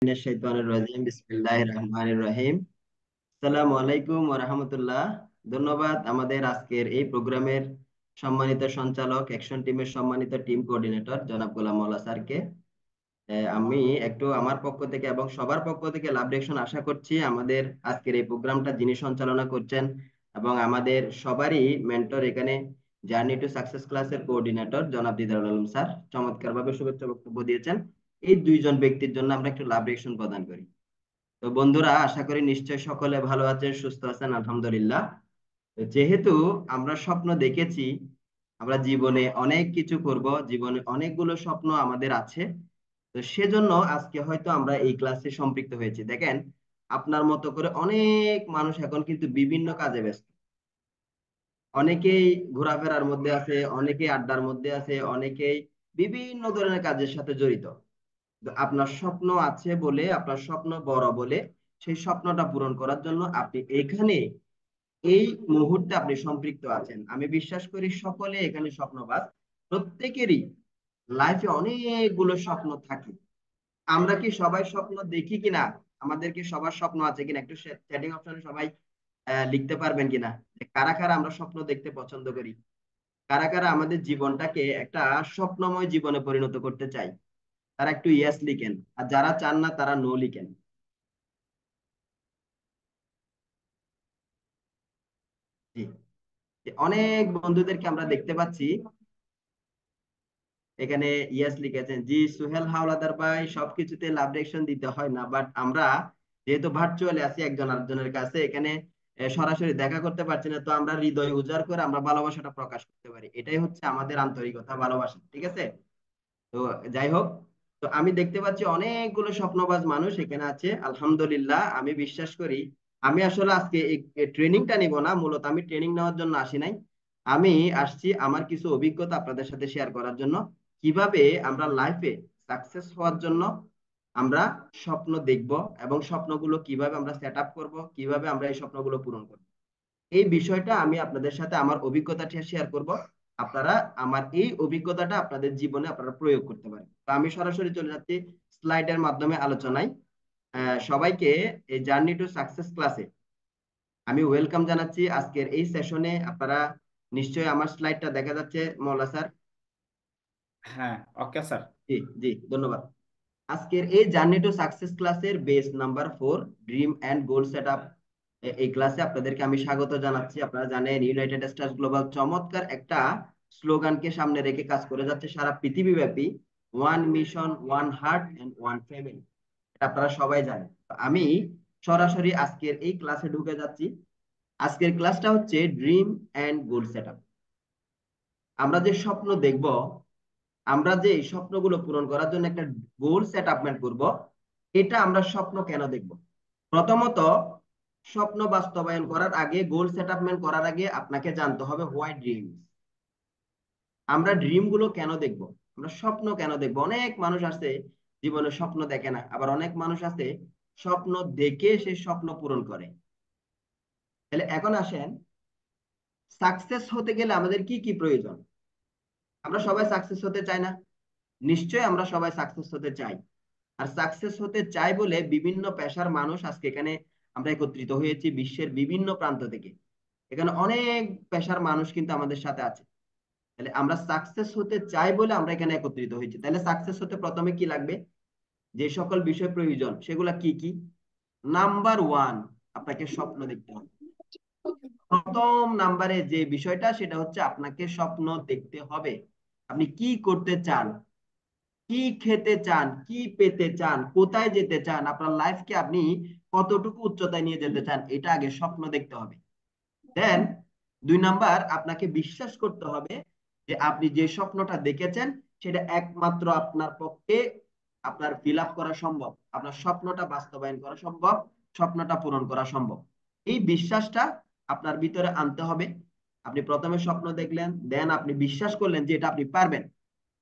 বিসমিল্লাহির রহমানির রহিম। আসসালামু আলাইকুম ওয়া রাহমাতুল্লাহ। ধন্যবাদ আমাদের আজকের এই প্রোগ্রামের সম্মানিত সঞ্চালক, অ্যাকশন টিমের সম্মানিত টিম কোঅর্ডিনেটর জনাব গোলাম মোল্লা স্যারকে। আমি একটু আমার পক্ষ থেকে এবং সবার পক্ষ থেকে লাভ রিঅ্যাকশন আশা করছি আমাদের আজকের এই প্রোগ্রামটা যিনি সঞ্চালনা করছেন এবং আমাদের সবারই মেন্টর এখানে জার্নি টু সাকসেস ক্লাসের কোঅর্ডিনেটর জনাব দিদারুল আলম স্যার চমৎকারভাবে শুভেচ্ছা বক্তব্য দিয়েছেন। এই দুইজন ব্যক্তির জন্য আমরা একটু লাভ রিঅ্যাকশন প্রদান করি। তো বন্ধুরা, আশা করি নিশ্চয় সকলে ভালো আছেন, সুস্থ আছেন, আলহামদুলিল্লাহ। তো যেহেতু আমরা স্বপ্ন দেখেছি, আমরা জীবনে অনেক কিছু করব, জীবনে অনেকগুলো স্বপ্ন আমাদের আছে। তো সেজন্য আজকে হয়তো আমরা এই ক্লাসে সম্পৃক্ত হয়েছি। দেখেন, আপনার মতো করে অনেক মানুষ এখন কিন্তু বিভিন্ন কাজে ব্যস্ত। অনেকেই ঘোরাফেরার মধ্যে আছে, অনেকেই আড্ডার মধ্যে আছে, অনেকেই বিভিন্ন ধরনের কাজের সাথে জড়িত। তো আপনার স্বপ্ন আছে বলে, আপনার স্বপ্ন বড় বলে, সেই স্বপ্নটা পূরণ করার জন্য আপনি এখানে এই মুহূর্তে আপনি সম্পৃক্ত আছেন। আমি বিশ্বাস করি সকলে এখানে স্বপ্নবাজ। প্রত্যেকেরই লাইফে অনেকগুলো স্বপ্ন থাকে। আমরা কি সবাই স্বপ্ন দেখি কিনা, আমাদের কি সবার স্বপ্ন আছে কিনা, একটু চ্যাটিং অপশনে সবাই লিখতে পারবেন কিনা যে কারা কারা আমরা স্বপ্ন দেখতে পছন্দ করি, কারা কারা আমাদের জীবনটাকে একটা স্বপ্নময় জীবনে পরিণত করতে চাই। তারা একটু ইয়েস লিখেন, আর যারা চান না তারা নো লিখেন। জি। যে অনেক বন্ধুদেরকে আমরা দেখতে পাচ্ছি এখানে ইয়েস লিখেছেন। জি সুহেল হাওলাদার ভাই, সবকিছুতে লাভ রিঅ্যাকশন দিতে হয় না, বাট আমরা যেহেতু ভার্চুয়ালি আছি একজন আরেকজনের কাছে, এখানে সরাসরি দেখা করতে পারছি না, তো আমরা হৃদয় উজাড় করে আমরা ভালোবাসাটা প্রকাশ করতে পারি। এটাই হচ্ছে আমাদের আন্তরিকতা, ভালোবাসা। ঠিক আছে? তো যাই হোক, তো আমি দেখতে পাচ্ছি অনেকগুলো স্বপ্নবাজ মানুষ এখানে আছে, আলহামদুলিল্লাহ। আমি বিশ্বাস করি, আমি আসলে আজকে এই ট্রেনিংটা নিব না, মূলত আমি ট্রেনিং নেওয়ার জন্য আসি নাই। আমি আসছি আমার কিছু অভিজ্ঞতা আপনাদের সাথে শেয়ার করার জন্য, কিভাবে আমরা লাইফে সাকসেস হওয়ার জন্য আমরা স্বপ্ন দেখব এবং স্বপ্নগুলো কিভাবে আমরা সেট আপ করবো, কিভাবে আমরা এই স্বপ্নগুলো পূরণ করবো। এই বিষয়টা আমি আপনাদের সাথে আমার অভিজ্ঞতাটা শেয়ার করব। আপনারা আমার এই অভিজ্ঞতাটা আপনাদের জীবনে আপনারা প্রয়োগ করতে পারেন। তো আমি সরাসরি চলে যাচ্ছি স্লাইডের মাধ্যমে আলোচনায়। সবাইকে এই জার্নি টু সাকসেস ক্লাসে আমি ওয়েলকাম জানাচ্ছি। আজকের এই সেশনে আপনারা নিশ্চয়ই আমার স্লাইডটা দেখা যাচ্ছে মৌলা স্যার? হ্যাঁ, ওকে স্যার। জি, জি, ধন্যবাদ। আজকের এই জার্নি টু সাকসেস ক্লাসের base number 4, dream and goal set up. এই ক্লাসে আপনাদেরকে আমি স্বাগত জানাচ্ছি। আপনারা জানেন ইউনাইটেড স্টারস গ্লোবাল চমৎকার একটা স্লোগানকে সামনে রেখে কাজ করে যাচ্ছে সারা পৃথিবীব্যাপী, one mission, one heart and one family. এটা আপনারা সবাই জানেন। তো আমি সরাসরি আজকের এই ক্লাসে ঢুকে যাচ্ছি। আজকের ক্লাসটা হচ্ছে dream and goal set up. আমরা যে স্বপ্ন দেখব, আমরা যে এই স্বপ্নগুলো পূরণ করার জন্য একটা গোল সেট আপমেন্ট করবো, এটা আমরা স্বপ্ন কেন দেখব? প্রথমত, স্বপ্ন বাস্তবায়ন করার আগে, গোল সেট আপমেন্ট করার আগে আপনাকে জানতে হবে হোয়াই ড্রিম। আমরা ড্রিম গুলো কেন দেখব, আমরা স্বপ্ন কেন দেখব? অনেক মানুষ আছে জীবনে স্বপ্ন দেখে না, আবার অনেক মানুষ আছে স্বপ্ন দেখে সে স্বপ্ন পূরণ করে। তাহলে এখন আসেন, সাকসেস হতে গেলে আমাদের কি কি প্রয়োজন? আমরা সবাই সাকসেস হতে চাই না? নিশ্চয়ই আমরা সবাই সাকসেস হতে চাই। আর সাকসেস হতে চাই বলে বিভিন্ন পেশার মানুষ আজকে এখানে আমরা একত্রিত হয়েছি বিশ্বের বিভিন্ন প্রান্ত থেকে। এখানে অনেক পেশার মানুষ কিন্তু আমাদের সাথে আছে। তাহলে আমরা সাকসেস হতে চাই বলে আমরা এখানে একত্রিত হয়েছি। তাহলে সাকসেস হতে প্রথমে কি লাগবে, যে সকল বিষয় প্রয়োজন সেগুলা কি কি? নাম্বার ওয়ান, আপনাকে স্বপ্ন দেখতে হবে। প্রথম নাম্বারে যে বিষয়টা সেটা হচ্ছে আপনাকে স্বপ্ন দেখতে হবে। আপনি কি করতে চান, কি খেতে চান, কি পেতে চান, কোথায় যেতে চান, আপনার লাইফকে আপনি কতটুকু উচ্চতায় নিয়ে যেতে চান, এটা আগে স্বপ্ন দেখতে হবে। দেন 2 নাম্বার, আপনাকে বিশ্বাস করতে হবে যে আপনি যে স্বপ্নটা দেখেছেন সেটা একমাত্র আপনার পক্ষে আপনার ফিল আপ করা সম্ভব, আপনার স্বপ্নটা বাস্তবায়ন করা সম্ভব, স্বপ্নটা পূরণ করা সম্ভব। এই বিশ্বাসটা আপনার ভিতরে আনতে হবে। আপনি প্রথমে স্বপ্ন দেখলেন, দেন আপনি বিশ্বাস করলেন যে এটা আপনি পারবেন।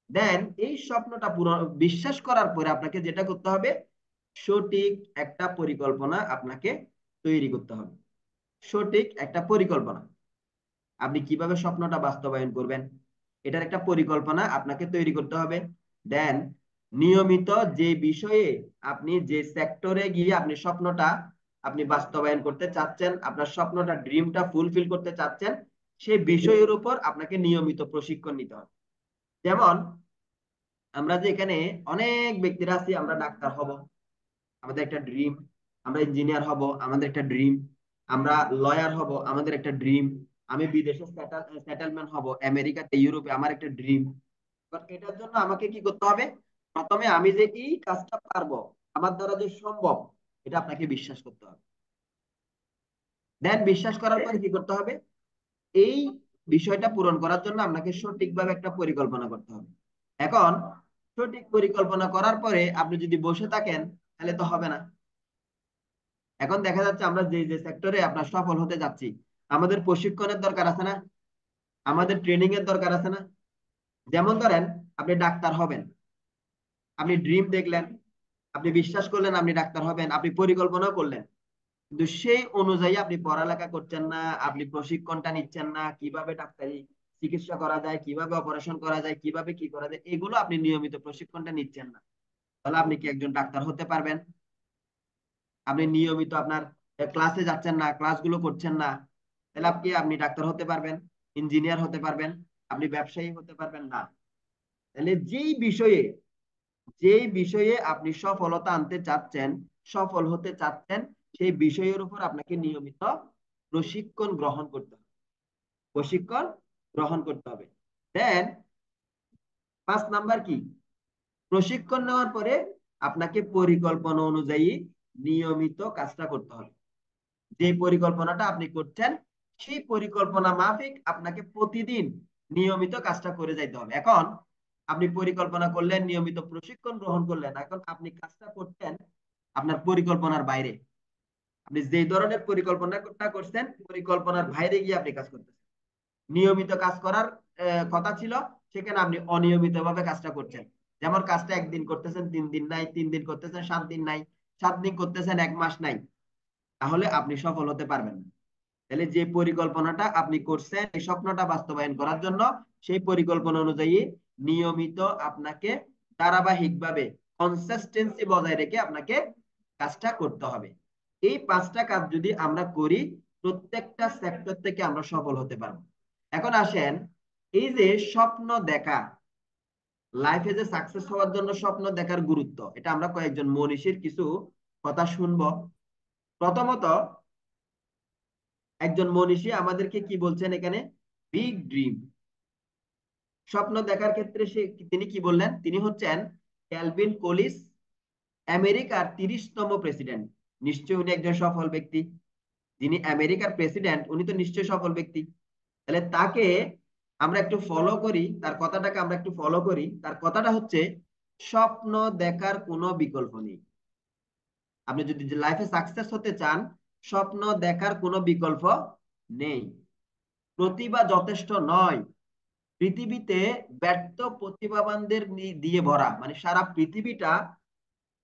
দেন এই স্বপ্নটা পুরো বিশ্বাস করার পরে আপনাকে যেটা করতে হবে, সঠিক একটা পরিকল্পনা আপনাকে তৈরি করতে হবে। সঠিক একটা পরিকল্পনা, আপনি কিভাবে স্বপ্নটা বাস্তবায়ন করবেন, এটার একটা পরিকল্পনা আপনাকে তৈরি করতে হবে। দেন নিয়মিত যে বিষয়ে আপনি যে সেক্টরে গিয়ে আপনি স্বপ্নটা আপনি বাস্তবায়ন করতে চাচ্ছেন, আপনার স্বপ্নটা ড্রিমটা ফুলফিল করতে চাচ্ছেন, সেই বিষয়ের উপর আপনাকে নিয়মিত প্রশিক্ষণ নিতে হবে। যেমন আমরা যে এখানে অনেক ব্যক্তিরা আছি, আমরা ডাক্তার হব আমাদের একটা ড্রিম, আমরা ইঞ্জিনিয়ার হব আমাদের একটা ড্রিম, আমরা লয়ার হব আমাদের একটা ড্রিম, আমি বিদেশে সেটেলমেন্ট হব আমেরিকাতে ইউরোপে আমার একটা ড্রিম। এটার জন্য আমাকে কি করতে হবে? প্রথমে আমি যে এই কাজটা পারবো, আমার দ্বারা যে সম্ভব, এটা আপনাকে বিশ্বাস করতে হবে। দেন বিশ্বাস করার পরে কি করতে হবে? এই বিষয়টা পূরণ করার জন্য আপনাকে সঠিকভাবে একটা পরিকল্পনা করতে হবে। এখন সঠিক পরিকল্পনা করার পরে আপনি যদি বসে থাকেন তাহলে তো হবে না। এখন দেখা যাচ্ছে আমরা যে যে সেক্টরে আপনার সফল হতে যাচ্ছি, আমাদের প্রশিক্ষণের দরকার আছে না? আমাদের ট্রেনিং এর দরকার আছে না? যেমন ধরেন আপনি ডাক্তার হবেন, আপনি ড্রিম দেখলেন, আপনি বিশ্বাস করলেন আপনি ডাক্তার হবেন, আপনি পরিকল্পনা করলেন, কিন্তু সেই অনুযায়ী আপনি পড়ালেখা করছেন না, আপনি প্রশিক্ষণটা নিচ্ছেন না, কিভাবে ডাক্তারি চিকিৎসা করা যায়, কিভাবে অপারেশন করা যায়, কিভাবে কি করা যায়, এগুলো আপনি নিয়মিত প্রশিক্ষণটা নিচ্ছেন না, তাহলে আপনি কি একজন ডাক্তার হতে পারবেন? আপনি নিয়মিত আপনার ক্লাসে যাচ্ছেন না, ক্লাসগুলো করছেন না, তাহলে আপনি ডাক্তার হতে পারবেন, ইঞ্জিনিয়ার হতে পারবেন, আপনি ব্যবসায়ী হতে পারবেন না। তাহলে যেই বিষয়ে আপনি সফলতা আনতে চাচ্ছেন, সফল হতে চাচ্ছেন, সেই বিষয়ের উপর আপনাকে নিয়মিত প্রশিক্ষণ গ্রহণ করতে হবে, প্রশিক্ষণ গ্রহণ করতে হবে। দেন 5 নাম্বার কি? প্রশিক্ষণ নেওয়ার পরে আপনাকে পরিকল্পনা অনুযায়ী নিয়মিত কাজটা করতে হবে। যে পরিকল্পনাটা আপনি করছেন, সেই পরিকল্পনা মাফিক আপনাকে প্রতিদিন নিয়মিত কাজটা করে যাইতে হবে। এখন আপনি পরিকল্পনা করলেন, নিয়মিত প্রশিক্ষণ গ্রহণ করলেন, এখন আপনি কাজটা করছেন আপনার পরিকল্পনার বাইরে, আপনি যে ধরনের পরিকল্পনাটা করছেন পরিকল্পনার বাইরে গিয়ে আপনি কাজ করতেছেন। নিয়মিত কাজ করার কথা ছিল, সেখানে আপনি অনিয়মিত ভাবে কাজটা করছেন। যেমন কাজটা একদিন করতেছেন, 3 দিন নাই, 3 দিন করতেছেন, 7 দিন নাই, 7 দিন করতেছেন, 1 মাস নাই, তাহলে আপনি সফল হতে পারবেন না। তাহলে যে পরিকল্পনাটা আপনি করছেন এই স্বপ্নটা বাস্তবায়ন করার জন্য, সেই পরিকল্পনা অনুযায়ী নিয়মিত আপনাকে ধারাবাহিকভাবে কনসিস্টেন্সি বজায় রেখে আপনাকে কাজটা করতে হবে। এই 5টা কাজ যদি আমরা করি, প্রত্যেকটা সেক্টর থেকে আমরা সফল হতে পারবো। এখন আসেন, এই যে স্বপ্ন দেখা, লাইফে যে সাকসেস হওয়ার জন্য স্বপ্ন দেখার গুরুত্ব, এটা আমরা কয়েকজন মনীষীর কিছু কথা শুনবো। প্রথমত, একজন মনীষী আমাদেরকে কি বলছেন এখানে? Big dream. স্বপ্ন দেখার ক্ষেত্রে তিনি কি বললেন? তিনি হচ্ছেন ক্যালভিন কোলিস, আমেরিকার 30তম প্রেসিডেন্ট। নিশ্চয়ই উনি একজন সফল ব্যক্তি। যিনি আমেরিকার প্রেসিডেন্ট উনি তো নিশ্চয়ই সফল ব্যক্তি। তাহলে তাকে আমরা একটু ফলো করি, তার কথাটাকে আমরা একটু ফলো করি। তার কথাটা হচ্ছে, স্বপ্ন দেখার কোনো বিকল্প নেই। আপনি যদি লাইফে সাকসেস হতে চান, স্বপ্ন দেখার কোনো বিকল্প নেই। প্রতিভা যথেষ্ট নয়, পৃথিবীতে ব্যর্থ প্রতিভাবানদের দিয়ে ভরা, মানে সারা পৃথিবীটা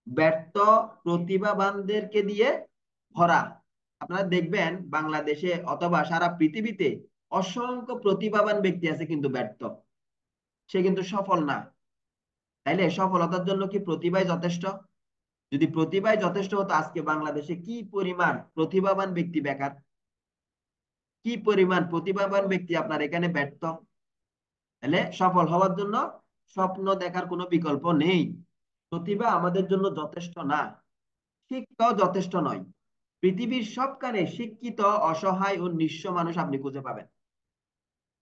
ব্যর্থ প্রতিভাবানদেরকে দিয়ে ভরা। আপনারা দেখবেন বাংলাদেশে অথবা সারা পৃথিবীতে অসংখ্য প্রতিভাবান ব্যক্তি আছে কিন্তু ব্যর্থ, সে কিন্তু সফল না। তাইলে সফলতার জন্য কি প্রতিভাই যথেষ্ট? যদি প্রতিভাই যথেষ্ট হতো, আজকে বাংলাদেশে কি পরিমাণ প্রতিভাবান ব্যক্তি বেকার, কি পরিমাণ প্রতিভাবান ব্যক্তি আপনার এখানে ব্যর্থ। তাহলে সফল হওয়ার জন্য স্বপ্ন দেখার কোনো বিকল্প নেই। প্রতিভা আমাদের জন্য যথেষ্ট না, শিক্ষাও যথেষ্ট নয়। পৃথিবীর সবখানে শিক্ষিত, অসহায় ও নিঃস্ব মানুষ আপনি খুঁজে পাবেন।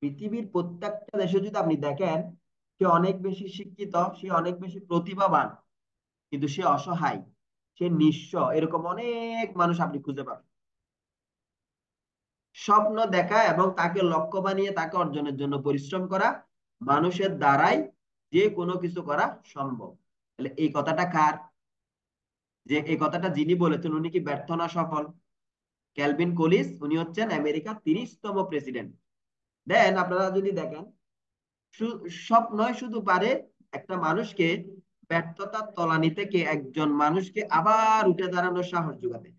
পৃথিবীর প্রত্যেকটা দেশে যদি আপনি দেখেন, সে অনেক বেশি শিক্ষিত, সে অনেক বেশি প্রতিভাবান, কিন্তু সে অসহায়, সে নিঃস্ব, এরকম অনেক মানুষ আপনি খুঁজে পাবেন। স্বপ্ন দেখা এবং তাকে লক্ষ্য বানিয়ে তাকে অর্জনের জন্য পরিশ্রম করা, মানুষের দ্বারাই যে কোনো কিছু করা সম্ভব। তাহলে এই কথাটা কার? যে এই কথাটা যিনি বলেছেন উনি কি ব্যর্থ না সফল? ক্যালভিন কোলিস, উনি হচ্ছেন আমেরিকার 30তম প্রেসিডেন্ট। দেন আপনারা যদি দেখেন, স্বপ্নই শুধু পারে একটা মানুষকে ব্যর্থতার তলানি থেকে একজন মানুষকে আবার উঠে দাঁড়ানোর সাহস যোগাতে।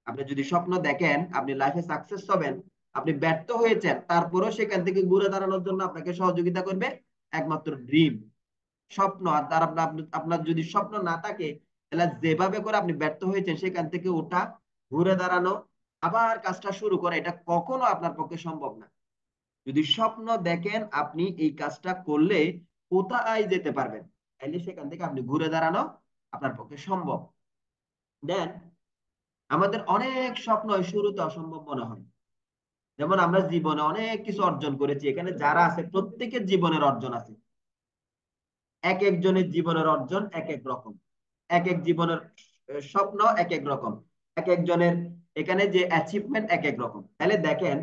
আপনি যদি স্বপ্ন দেখেন আপনি লাইফে সাকসেস হবেন, আপনি ব্যর্থ হয়েছেন, তারপরেও সেখান থেকে ঘুরে দাঁড়ানোর জন্য আপনাকে সহযোগিতা করবে একমাত্র ড্রিম। স্বপ্ন, আর তার আপনার আপনার যদি স্বপ্ন না থাকে, তাহলে যেভাবে করে আপনি ব্যর্থ হয়েছেন সেখান থেকে ওঠা, ঘুরে দাঁড়ানো, আবার কাজটা শুরু করা, এটা কখনো আপনার পক্ষে সম্ভব না। যদি স্বপ্ন দেখেন আপনি এই কাজটা করলে কোথায় যেতে পারবেন, তাহলে সেখান থেকে আপনি ঘুরে দাঁড়ানো আপনার পক্ষে সম্ভব। দেন আমাদের অনেক স্বপ্ন শুরুতে অসম্ভব মনে হয়। যেমন আমরা জীবনে অনেক কিছু অর্জন করেছি, এখানে যারা আছে প্রত্যেকের জীবনের অর্জন আছে। এক একজনের জীবনের অর্জন এক এক রকম, এক এক জীবনের স্বপ্ন এক এক রকম, এক একজনের এখানে যে অ্যাচিভমেন্ট এক এক রকম। তাহলে দেখেন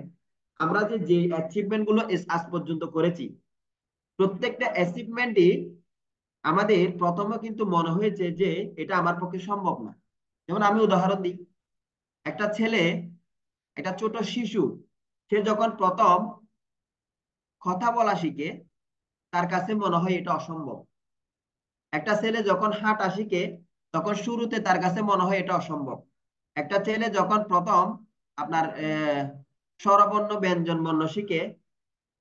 আমরা যে যে অ্যাচিভমেন্ট গুলো আজ পর্যন্ত করেছি, প্রত্যেকটা অ্যাচিভমেন্টই আমাদের প্রথমে কিন্তু মনে হয়েছে যে এটা আমার পক্ষে সম্ভব না। যেমন আমি উদাহরণ দিই, একটা ছেলে, একটা ছোট শিশু, সে যখন প্রথম কথা বলা শিখে, তার কাছে মনে হয় এটা অসম্ভব। একটা ছেলে যখন হাঁটা শিখে, তখন শুরুতে তার কাছে মনে হয় এটা অসম্ভব। একটা ছেলে যখন প্রথম আপনার স্বরবর্ণ ব্যঞ্জন বর্ণ শিখে,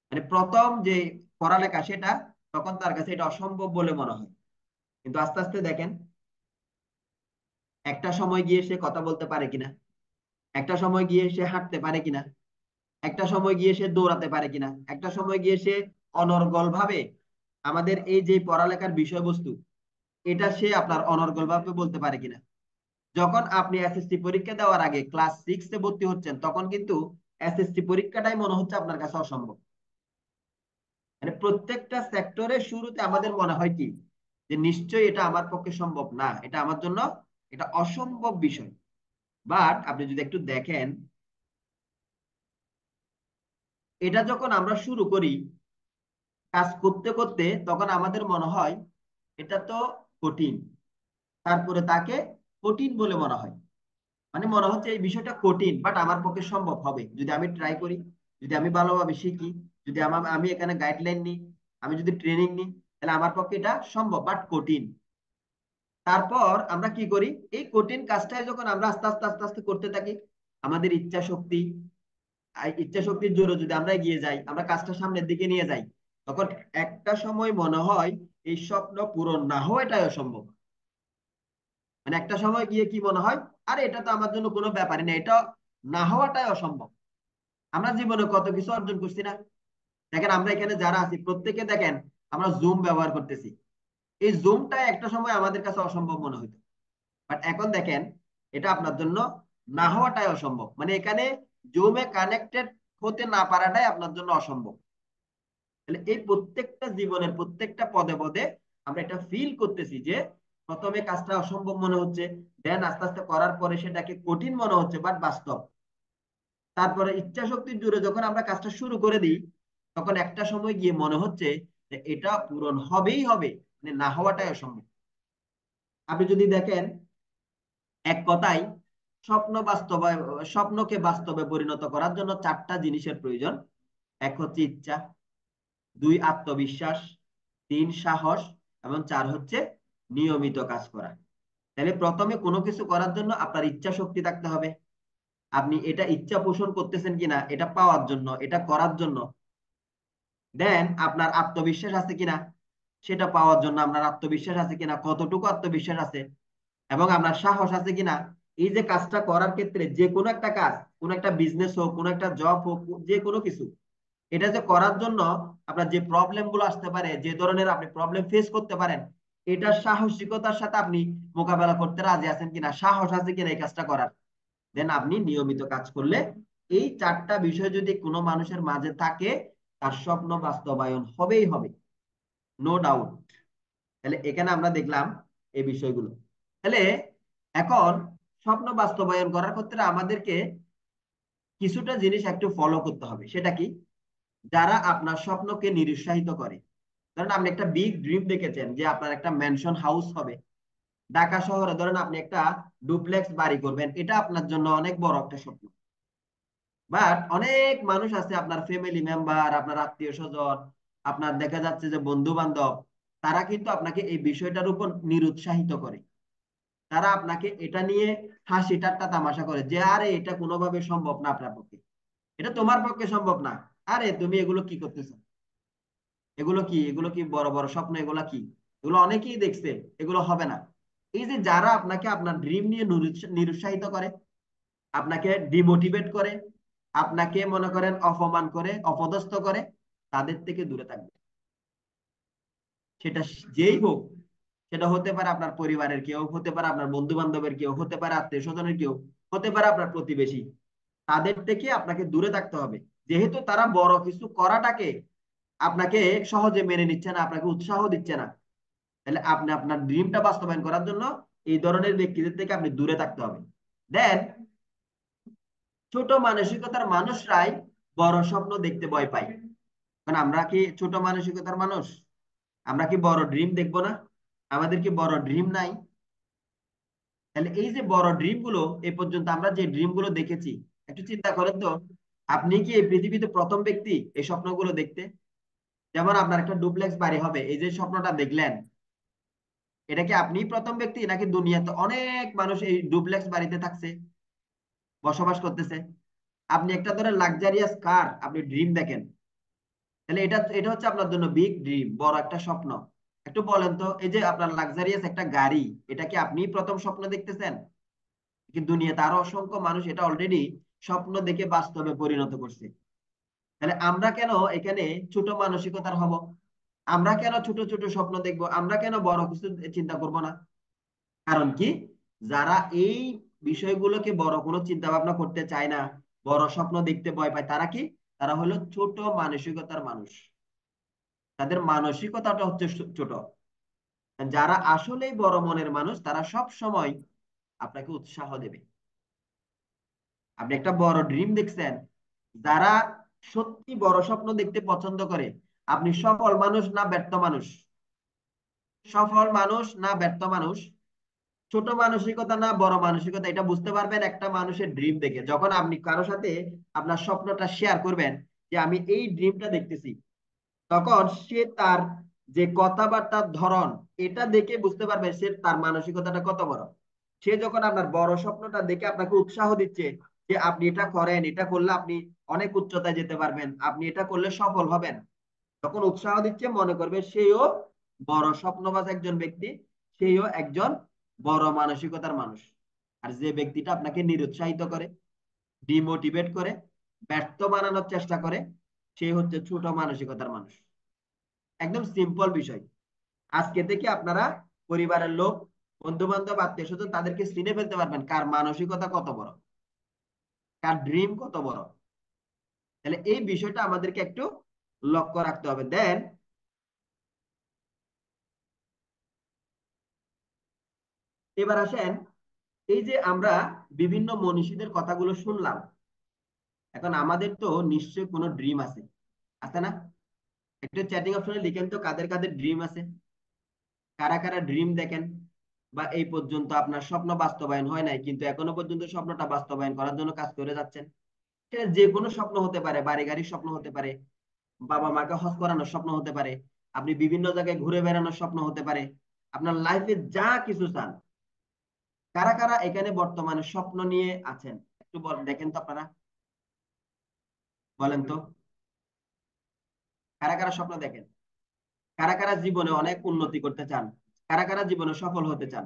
মানে প্রথম যে পড়ালেখা সেটা, তখন তার কাছে এটা অসম্ভব বলে মনে হয়। কিন্তু আস্তে আস্তে দেখেন, একটা সময় গিয়ে সে কথা বলতে পারে কিনা, একটা সময় গিয়ে সে হাঁটতে পারে কিনা, একটা সময় গিয়ে সে দৌড়াতে পারে কিনা, একটা সময় গিয়ে সে অনর্গল ভাবে আমাদের এই যে পড়ালেখার বিষয়বস্তু, এটা সে আপনার অনর্গল ভাবে বলতে পারে কিনা। যখন আপনি এসএসসি পরীক্ষা দেওয়ার আগে ক্লাস 6-এ ভর্তি হচ্ছেন, তখন কিন্তু এসএসসি পরীক্ষাটাই মনে হচ্ছে আপনার কাছে অসম্ভব। মানে প্রত্যেকটা সেক্টরের শুরুতে আমাদের মনে হয় কি, যে নিশ্চয়ই এটা আমার পক্ষে সম্ভব না, এটা আমার জন্য এটা অসম্ভব বিষয়। বাট আপনি যদি একটু দেখেন, এটা যখন আমরা শুরু করি কাজ করতে করতে, তখন আমাদের মনে হয় এটা তো কঠিন, তারপরে তাকে কঠিন বলে মনে হয়। মানে মনে হচ্ছে এই বিষয়টা কঠিন, বাট আমার পক্ষে সম্ভব হবে যদি আমি ট্রাই করি, যদি আমি ভালোভাবে শিখি, যদি আমি এখানে গাইডলাইন নিই, আমি যদি ট্রেনিং নিই, তাহলে আমার পক্ষে এটা সম্ভব, বাট কঠিন। তারপর আমরা কি করি, এই কঠিন কাজটাই যখন আমরা আস্তে আস্তে আস্তে আস্তে করতে থাকি, আমাদের ইচ্ছা শক্তি, ইচ্ছা শক্তির জোরে যদি আমরা এগিয়ে যাই, আমরা কাজটা সামনের দিকে নিয়ে যাই, তখন একটা সময় মনে হয় এই স্বপ্ন পূরণ না হওয়াটাই অসম্ভব। মানে একটা সময় গিয়ে কি মনে হয়, আরে এটা তো আমার জন্য কোনো ব্যাপারই না, এটা না হওয়াটাই অসম্ভব। আমরা জীবনে কত কিছু অর্জন করছি না। দেখেন আমরা এখানে যারা আছি প্রত্যেকে দেখেন আমরা জুম ব্যবহার করতেছি। এই জুমটা একটা সময় আমাদের কাছে অসম্ভব মনে হতো, বাট এখন দেখেন এটা আপনার জন্য না হওয়াটাই অসম্ভব। মানে এখানে জুমে কানেক্টেড হতে না পারাটাই আপনার জন্য অসম্ভব। তাহলে এই প্রত্যেকটা জীবনের প্রত্যেকটা পদে পদে আমরা এটা ফিল করতেছি যে প্রথমে কাজটা অসম্ভব মনে হচ্ছে, দেন আস্তে আস্তে করার পরে সেটাকে কঠিন মনে হচ্ছে বাট বাস্তব। তারপরে ইচ্ছা শক্তির জোরে যখন আমরা কাজটা শুরু করে দিই, তখন একটা সময় গিয়ে মনে হচ্ছে যে এটা পূরণ হবেই হবে, মানে না হওয়াটাই অসম্ভব। আপনি যদি দেখেন, এক কথায় স্বপ্ন বাস্তবায়ন, স্বপ্নকে বাস্তবে পরিণত করার জন্য চারটা জিনিসের প্রয়োজন। এক হচ্ছে ইচ্ছা, দুই আত্মবিশ্বাস, তিন সাহস, এবং চার হচ্ছে নিয়মিত কাজ করা। তাহলে প্রথমে কোনো কিছু করার জন্য আপনার ইচ্ছা শক্তি থাকতে হবে, আপনি এটা ইচ্ছা পোষণ করতেছেন কিনা এটা পাওয়ার জন্য, এটা করার জন্য। দেন আপনার আত্মবিশ্বাস আছে কিনা সেটা পাওয়ার জন্য, আপনার আত্মবিশ্বাস আছে কিনা, কতটুকু আত্মবিশ্বাস আছে, এবং আপনার সাহস আছে কিনা এই যে কাজটা করার ক্ষেত্রে, যে কোনো একটা কাজ, কোন একটা বিজনেস হোক, কোন একটা জব হোক, যে কোনো কিছু, এটা যে করার জন্য আপনার যে প্রবলেম গুলো আসতে পারে, যে ধরনের আপনি প্রবলেম ফেস করতে পারেন, এটা সাহসিকতার সাথে আপনি মোকাবেলা করতে রাজি আছেন কিনা, সাহস আছে কিনা এই কাজটা করার। দেন আপনি নিয়মিত কাজ করলে, এই চারটা বিষয় যদি কোনো মানুষের মাঝে থাকে, তার স্বপ্ন বাস্তবায়ন হবেই হবে, নো ডাউট। তাহলে এখানে আমরা দেখলাম এই বিষয়গুলো। তাহলে এখন স্বপ্ন বাস্তবায়ন করার ক্ষেত্রে আমাদেরকে কিছুটা জিনিস একটু ফলো করতে হবে। সেটা কি, যারা আপনার স্বপ্নকে নিরুৎসাহিত করে, ধরেন আপনি একটা বিগ ড্রিম দেখেছেন যে আপনার একটা ম্যানশন হাউস হবে ঢাকা শহরে, ধরেন আপনি একটা ডুপ্লেক্স বাড়ি করবেন, এটা আপনার জন্য অনেক বড় একটা স্বপ্ন। বাট অনেক মানুষ আছে, আপনার ফ্যামিলি মেম্বার, আপনার আত্মীয় স্বজন, আপনার দেখা যাচ্ছে যে বন্ধু বান্ধব, তারা কিন্তু আপনাকে এই বিষয়টার উপর নিরুৎসাহিত করে। তারা আপনাকে এটা নিয়ে হাসি ঠাট্টা তামাশা করে যে আরে এটা কোনোভাবে সম্ভব না আপনার পক্ষে, এটা তোমার পক্ষে সম্ভব না, আরে তুমি এগুলো কি করতেছো, এগুলো কি, এগুলো কি বড় বড় স্বপ্ন, এগুলা কি, এগুলো অনেকেই দেখছে, এগুলো হবে না। এই যে যারা আপনাকে আপনার ড্রিম নিয়ে নিরুৎসাহিত করে, আপনাকে ডিমোটিভেট করে, আপনাকে মনে করেন অপমান করে, অপদস্থ করে, তাদের থেকে দূরে থাকবে। সেটা যেই হোক, সেটা হতে পারে আপনার পরিবারের কেউ, হতে পারে আপনার বন্ধু বান্ধবের কেউ, হতে পারে আত্মীয় স্বজনের কেউ, হতে পারে আপনার প্রতিবেশী। তাদের থেকে আপনাকে দূরে থাকতে হবে। যেহেতু তারা বড় কিছু করাটাকে আপনাকে সহজে মেনে নিচ্ছে না, আপনাকে উৎসাহ দিচ্ছে না, তাহলে আপনি আপনার ড্রিমটা বাস্তবায়ন করার জন্য এই ধরনের ব্যক্তিদের থেকে আপনি দূরে থাকতে হবে। দেন ছোট মানসিকতার মানুষরাই বড় স্বপ্ন দেখতে ভয় পায়। কারণ আমরা কি ছোট মানসিকতার মানুষ? আমরা কি বড় ড্রিম দেখবো না? আমাদের কি বড় ড্রিম নাই? তাহলে এই যে বড় ড্রিম গুলো, এ পর্যন্ত আমরা যে ড্রিম গুলো দেখেছি, একটু চিন্তা করেন তো, আপনি কি এই পৃথিবীতে প্রথম ব্যক্তি এই স্বপ্নগুলো দেখতে? যেমন আপনার একটা ডুপ্লেক্স বাড়ি হবে, এই যে স্বপ্নটা দেখলেন, এটা কি আপনি প্রথম ব্যক্তি, নাকি দুনিয়াতে অনেক মানুষ এই ডুপ্লেক্স বাড়িতে থাকছে, বসবাস করতেছে? আপনি একটা ধরে লাক্সারিয়াস কার আপনি ড্রিম দেখেন, তাহলে এটা এটা হচ্ছে আপনার জন্য বিগ ড্রিম, বড় একটা স্বপ্ন। একটু বলেন তো, এই যে আপনার লাক্সারিয়াস একটা গাড়ি, এটা কি আপনি প্রথম স্বপ্ন দেখতেছেন? কি দুনিয়াতে আরো অসংখ্য মানুষ এটা অলরেডি স্বপ্ন দেখে বাস্তবে পরিণত করছে? তাহলে আমরা কেন এখানে ছোট মানসিকতার হব? আমরা কেন ছোট ছোট স্বপ্ন দেখবো? আমরা কেন বড় কিছু চিন্তা করব না? কারণ কি, যারা এই বিষয়গুলোকে বড় কোনো চিন্তা ভাবনা করতে চায় না, বড় স্বপ্ন দেখতে ভয় পায়, তারা কি, তারা হলো ছোট মানসিকতার মানুষ। তাদের মানসিকতাটা হচ্ছে ছোট। যারা আসলেই বড় মনের মানুষ, তারা সব সময় আপনাকে উৎসাহ দেবে। আপনি একটা বড় ড্রিম দেখছেন, যারা সত্যি বড় স্বপ্ন দেখতে পছন্দ করে, আপনি সফল মানুষ না ব্যর্থ মানুষ? সফল মানুষ না ব্যর্থ মানুষ? ছোট মানসিকতা না বড় মানসিকতা, এটা বুঝতে পারবেন একটা মানুষের ড্রিম দেখে। যখন আপনি কারো সাথে আপনার স্বপ্নটা শেয়ার করবেন যে আমি এই ড্রিমটা দেখতেছি, তখন সে তার যে কথাবার্তার ধরন, এটা দেখে বুঝতে পারবে সে তার মানসিকতাটা কত বড়। সে যখন আপনার বড় স্বপ্নটা দেখে আপনাকে উৎসাহ দিচ্ছে যে আপনি এটা করেন, এটা করলে আপনি অনেক উচ্চতায় যেতে পারবেন, আপনি এটা করলে সফল হবেন, তখন উৎসাহ দিচ্ছে, মনে করবে সেও বড় স্বপ্নবাজ একজন ব্যক্তি, সেও একজন বড় মানসিকতার মানুষ। আর যে ব্যক্তিটা আপনাকে নিরুৎসাহিত করে, ডিমোটিভেট করে, ব্যর্থ বানানোর চেষ্টা করে, সে হচ্ছে ছোট মানসিকতার মানুষ। একদম সিম্পল বিষয়। আজকে থেকে আপনারা পরিবারের লোক, বন্ধু বান্ধব, আত্মীয় স্বজন, তাদেরকে চিনে ফেলতে পারবেন কার মানসিকতা কত বড়, কার ড্রিম কত বড়। তাহলে এই বিষয়টা আমাদেরকে একটু লক্ষ্য রাখতে হবে। দেন এবার আসেন, এই যে আমরা বিভিন্ন মনীষীদের কথাগুলো শুনলাম, এখন আমাদের তো নিশ্চয়ই কোনো ড্রিম আছে, আছে না? একটু চ্যাটিং অপশনে লিখেন তো কাদের কাদের ড্রিম আছে, কারা কারা ড্রিম দেখেন, বা এই পর্যন্ত আপনার স্বপ্ন বাস্তবায়ন হয় নাই কিন্তু এখনো পর্যন্ত স্বপ্নটা বাস্তবায়ন করার জন্য কাজ করে যাচ্ছেন। সেটা যে কোনো স্বপ্ন হতে পারে, বাড়ি গাড়ির স্বপ্ন হতে পারে, বাবা মাকে হজ করানোর স্বপ্ন হতে পারে, আপনি বিভিন্ন জায়গায় ঘুরে বেড়ানোর স্বপ্ন হতে পারে, আপনার লাইফে যা কিছু চান। কারা কারা এখানে বর্তমানে স্বপ্ন নিয়ে আছেন, একটু দেখেন তো আপনারা, বলেন তো, কারা কারা স্বপ্ন দেখেন? কারা কারা জীবনে অনেক উন্নতি করতে চান? কারা কারা জীবনে সফল হতে চান?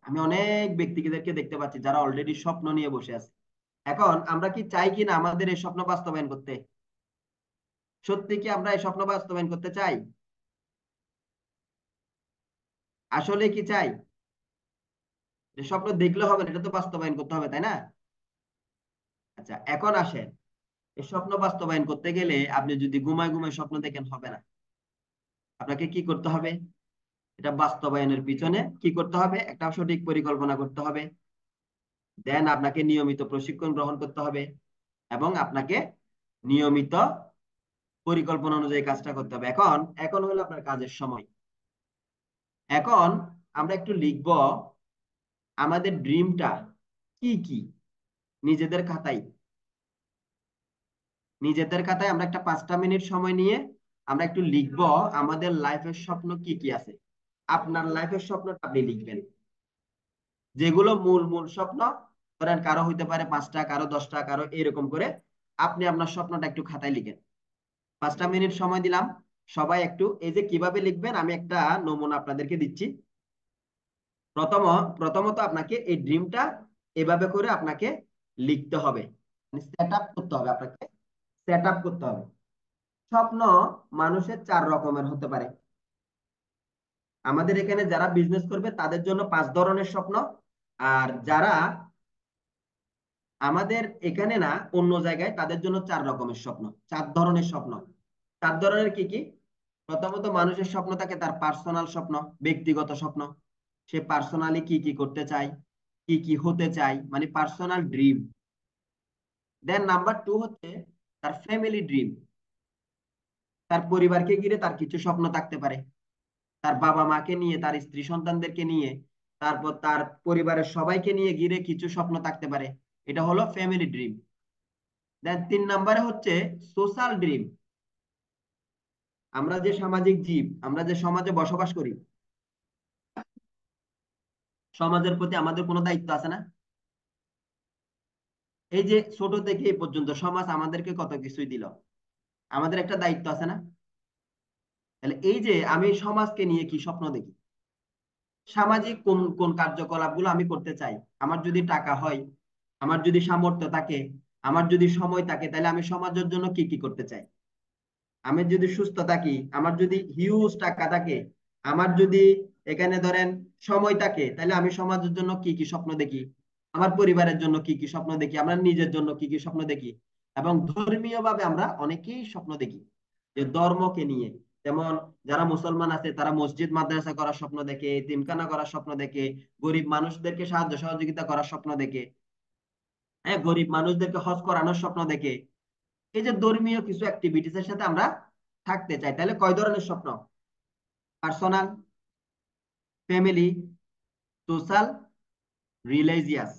আমি অনেক ব্যক্তিদেরকে দেখতে পাচ্ছি যারা অলরেডি স্বপ্ন নিয়ে বসে আছে। এখন আমরা কি চাই কিনা আমাদের এই স্বপ্ন বাস্তবায়ন করতে? সত্যি কি আমরা এই স্বপ্ন বাস্তবায়ন করতে চাই? আসলে কি চাই? যে স্বপ্ন দেখলে হবে না, এটা তো বাস্তবায়ন করতে হবে, তাই না? আচ্ছা, এখন আসেন, এই স্বপ্ন বাস্তবায়ন করতে গেলে আপনি যদি ঘুমায় ঘুমায় স্বপ্ন দেখেন, হবে না। আপনাকে কি করতে হবে? এটা বাস্তবায়নের পিছনে কি করতে হবে? একটা সঠিক পরিকল্পনা করতে হবে। দেন আপনাকে নিয়মিত প্রশিক্ষণ গ্রহণ করতে হবে, এবং আপনাকে নিয়মিত পরিকল্পনা অনুযায়ী কাজটা করতে হবে। এখন এখন হলো আপনার কাজের সময়। এখন আমরা একটু লিখব আমাদের ড্রিমটা কি কি, নিজেদের খাতায়। নিজেদের খাতায় আমরা একটা 5টা মিনিট সময় নিয়ে আমরা একটু লিখব আমাদের লাইফের স্বপ্ন কি কি আছে। আপনার লাইফের স্বপ্নটা আপনি লিখবেন, যেগুলো মূল মূল স্বপ্ন, ধরেন কারো হইতে পারে 5টা, কারো 10টা, কারো এরকম করে আপনি আপনার স্বপ্নটা একটু খাতায় লিখেন। 5টা মিনিট সময় দিলাম, সবাই একটু এই যে কিভাবে লিখবেন আমি একটা নমুনা আপনাদেরকে দিচ্ছি। প্রথম প্রথমত আপনাকে এই ড্রিমটা এভাবে করে আপনাকে লিখতে হবে, সেট আপ করতে হবে, আপনাকে সেট আপ করতে হবে। স্বপ্ন মানুষের 4 রকমের হতে পারে। আমাদের এখানে যারা বিজনেস করবে তাদের জন্য 5 ধরনের স্বপ্ন, আর যারা আমাদের এখানে না অন্য জায়গায় তাদের জন্য 4 রকমের স্বপ্ন, 4 ধরনের স্বপ্ন। 4 ধরনের কি কি? প্রথমত মানুষের স্বপ্ন থাকে তার পার্সোনাল স্বপ্ন, ব্যক্তিগত স্বপ্ন। সে পার্সোনালি কি কি করতে চায়, কি কি হতে চায়, মানে পার্সোনাল ড্রিম। দেন নাম্বার 2 হচ্ছে তার ফ্যামিলি ড্রিম। তার পরিবারকে ঘিরে তার কিছু স্বপ্ন থাকতে পারে, তার বাবা মাকে নিয়ে, তার স্ত্রী সন্তানদেরকে নিয়ে, তারপর তার পরিবারের সবাইকে নিয়ে ঘিরে কিছু স্বপ্ন থাকতে পারে। এটা হলো ফ্যামিলি ড্রিম। দেন 3 নম্বরে হচ্ছে সোশ্যাল ড্রিম। আমরা যে সামাজিক জীব, আমরা যে সমাজে বসবাস করি, সমাজের প্রতি আমাদের কোনো দায়িত্ব আছে না? এই যে ছোট থেকে এই পর্যন্ত সমাজ আমাদেরকে কত কিছুই দিল, আমাদের একটা দায়িত্ব আছে না? তাহলে এই যে আমি সমাজকে নিয়ে কি স্বপ্ন দেখি, সামাজিক কোন কোন কার্যকলাপ গুলো আমি করতে চাই, আমার যদি টাকা হয়, আমার যদি সামর্থ্য থাকে, আমার যদি সময় থাকে, তাহলে আমি সমাজের জন্য কি কি করতে চাই। আমি যদি সুস্থ থাকি, আমার যদি হিউজ টাকা থাকে, আমার যদি এখানে ধরেন সময় থাকে, তাহলে আমি সমাজের জন্য কি কি স্বপ্ন দেখি, আমার পরিবারের জন্য কি কি স্বপ্ন দেখি, আমরা নিজের জন্য কি কি স্বপ্ন দেখি। এবং ধর্মীয় ভাবে আমরা অনেকেই স্বপ্ন দেখি, যে ধর্মকে নিয়ে। যেমন যারা মুসলমান আছে তারা মসজিদ মাদ্রাসা করার স্বপ্ন দেখে, এতিমখানা করার স্বপ্ন দেখে, গরিব মানুষদেরকে সাহায্য সহযোগিতা করার স্বপ্ন দেখে, হ্যাঁ, গরিব মানুষদেরকে হজ করানোর স্বপ্ন দেখে। এই যে ধর্মীয় কিছু অ্যাক্টিভিটিস এর সাথে আমরা থাকতে চাই। তাহলে কয় ধরনের স্বপ্ন? Personal, family, social, religious.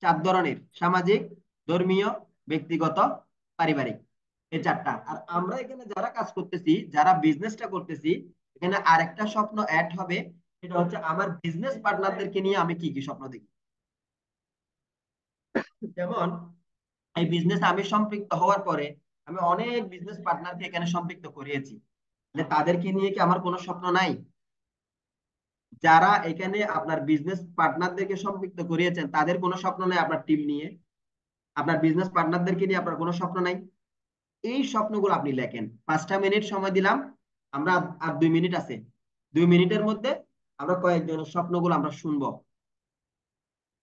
4 ধরনের: সামাজিক, ধর্মীয়, ব্যক্তিগত, পারিবারিক। এই 4টা। আর আমরা এখানে যারা কাজ করতেছি, যারা বিজনেসটা করতেছি, এখানে আরেকটা স্বপ্ন অ্যাড হবে। সেটা হচ্ছে আমার বিজনেস পার্টনারদেরকে নিয়ে আমি কি কি স্বপ্ন দেখি। যেমন এই বিজনেস আমি সম্পৃক্ত হওয়ার পরে আমি অনেক বিজনেস পার্টনারকে এখানে সম্পৃক্ত করিয়েছি, তাহলে তাদেরকে নিয়ে কি আমার কোনো স্বপ্ন নাই? যারা এখানে আপনার বিজনেস পার্টনারদেরকে সম্পৃক্ত করিয়েছেন তাদের কোনো স্বপ্ন নাই আপনার টিম নিয়ে, আপনার বিজনেস পার্টনারদেরকে নিয়ে আপনার কোনো স্বপ্ন নাই? এই স্বপ্নগুলো আপনি লেখেন। 5টা মিনিট সময় দিলাম, আমরা আর 2 মিনিট আছে। 2 মিনিটের মধ্যে আমরা কয়েকজনের স্বপ্নগুলো আমরা শুনবো,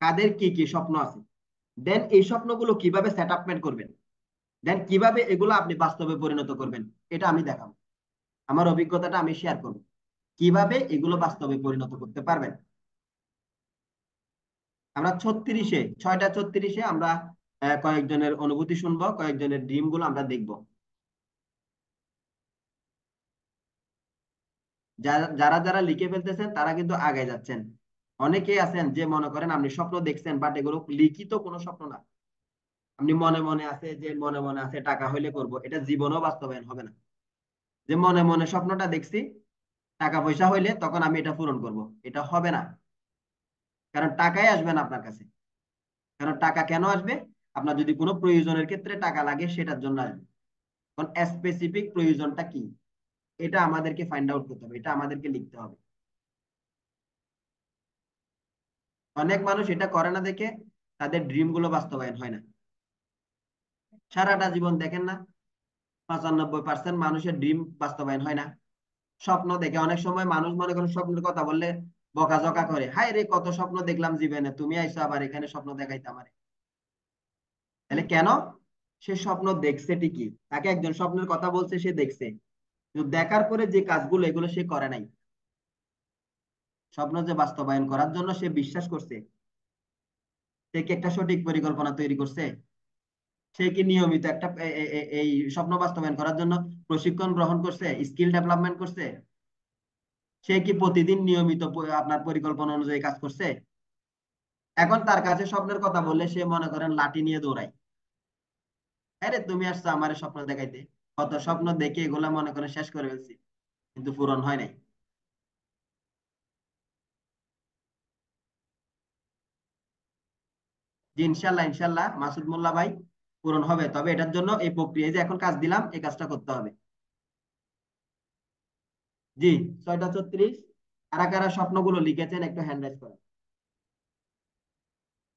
কাদের কি কি স্বপ্ন আছে। দেন এই স্বপ্নগুলো কিভাবে সেট আপমেন্ট করবেন, দেন কিভাবে এগুলো আপনি বাস্তবে পরিণত করবেন, এটা আমি দেখাবো। আমার অভিজ্ঞতাটা আমি শেয়ার করব, কিভাবে এগুলো বাস্তবে পরিণত করতে পারবেন। আমরা 6টা 36 আমরা কয়েকজনের অনুভূতি শুনবো, কয়েকজনের ড্রিম গুলো আমরা দেখবো। যারা যারা যারা লিখে ফেলতেছেন তারা কিন্তু আগে যাচ্ছেন। অনেকেই আছেন যে মনে করেন আপনি স্বপ্ন দেখছেন, বাট এগুলো লিখিত কোনো স্বপ্ন না। আপনি মনে মনে আছে, যে মনে মনে আছে টাকা হইলে করব, এটা জীবনেও বাস্তবায়ন হবে না। যে মনে মনে স্বপ্নটা দেখছি টাকা পয়সা হইলে তখন আমি এটা পূরণ করব, এটা হবে না। কারণ টাকাই আসবে না আপনার কাছে। কারণ টাকা কেন আসবে? আপনার যদি কোনো প্রয়োজনের ক্ষেত্রে টাকা লাগে সেটার জন্য আসবে। কারণ স্পেসিফিক প্রয়োজনটা কি, এটা আমাদেরকে ফাইন্ড আউট করতে হবে, এটা আমাদেরকে লিখতে হবে। অনেক মানুষ এটা করে না দেখে তাদের ড্রিম গুলো বাস্তবায়ন হয় না। সারাটা জীবন দেখেন না, 95% মানুষের ড্রিম বাস্তবায়ন হয় না। স্বপ্ন দেখে, অনেক সময় মানুষ মনে করেন স্বপ্নের কথা বললে বকাঝকা করে, হায় রে কত স্বপ্ন দেখলাম জীবনে, তুমি আইসো আবার এখানে স্বপ্ন দেখাইতে আমারে। তাহলে কেন? সে স্বপ্ন দেখছে ঠিকই, তাকে একজন স্বপ্নের কথা বলছে, সে দেখছে, কিন্তু দেখার পরে যে কাজগুলো এগুলো সে করে নাই। স্বপ্ন যে বাস্তবায়ন করার জন্য সে বিশ্বাস করছে, সে কি একটা সঠিক পরিকল্পনা তৈরি করছে? সে কি নিয়মিত একটা এই স্বপ্ন বাস্তবায়ন করার জন্য প্রশিক্ষণ গ্রহণ করছে, স্কিল ডেভেলপমেন্ট করছে? সে কি প্রতিদিন নিয়মিত আপনার পরিকল্পনা অনুযায়ী কাজ করছে? এখন তার কাছে স্বপ্নের কথা বললে সে মনে করেন লাঠি নিয়ে দৌড়ায়। আরে তুমি আসছো আমার স্বপ্ন দেখাইতে, কত স্বপ্ন দেখে এগুলা মনে করেন শেষ করে ফেলছি, কিন্তু পূরণ হয় নাই। জি ইনশাল্লাহ, ইনশাল্লাহ মাসুদ মোল্লা ভাই, পূরণ হবে, তবে এটার জন্য এই প্রক্রিয়ায় যে এখন কাজ দিলাম এই কাজটা করতে হবে। জি, 6টা 36। কারা কারা স্বপ্নগুলো লিখেছেন একটু হ্যান্ড রাইজ করেন।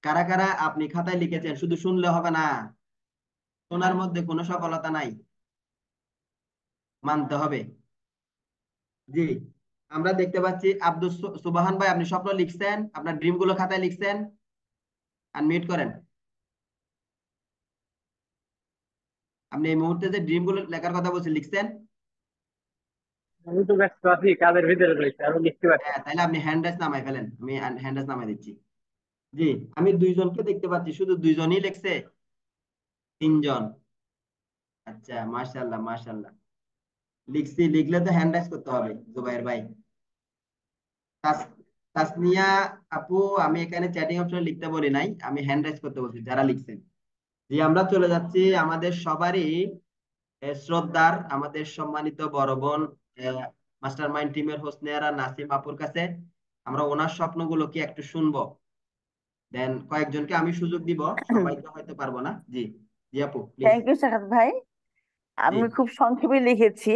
কারা কারা আপনি খাতায় লিখেছেন, শুধু শুনলে হবে না, শোনার মধ্যে কোনো সফলতা নাই, মানতে হবে। জি, আমরা দেখতে পাচ্ছি আব্দুল সুবহান ভাই, আপনি স্বপ্ন লিখছেন, আপনার ড্রিম গুলো খাতায় লিখছেন, আনমিউট করেন। আপনি এই মুহূর্তে যে ড্রিম গুলো লেখার কথা বলছেন লিখছেন? আমি তো ব্যস্ত আছি, কাজের ভিতরে রয়েছে, আমি লিখতে পারছি হ্যাঁ, না। তাহলে আপনি হ্যান্ড রাইজ নামাই ফেলেন, আমি হ্যান্ড রাইজ নামাই দিচ্ছি। জি, আমি দুইজনকে দেখতে পাচ্ছি, শুধু দুইজনই লিখছে? তিনজন? আচ্ছা, মাশাআল্লাহ মাশাআল্লাহ। লিখছি, লিখলে তো হ্যান্ড রাইজ করতে হবে জুবাইর ভাই। তাস- তাসনিয়া আপু, আমি এখানে চ্যাটিং অপশনে লিখতে বলি নাই, আমি হ্যান্ড রাইজ করতে বলছি যারা লিখছেন। জি, আমরা চলে যাচ্ছি আমাদের সবারই শ্রদ্ধার, আমাদের সম্মানিত বড় বোন মাস্টার মাইন্ড টিমের হোসনেয়ারা নাসিম আপুর কাছে। আমরা ওনার স্বপ্নগুলো কি একটু শুনবো, দেন কয়েকজনকে আমি সুযোগ দিব, সবাইকে হয়তো পারবো না। জি, জি আপু প্লিজ। থ্যাংক ইউ সাখাত ভাই। জি, আমি খুব সংক্ষেপে লিখেছি।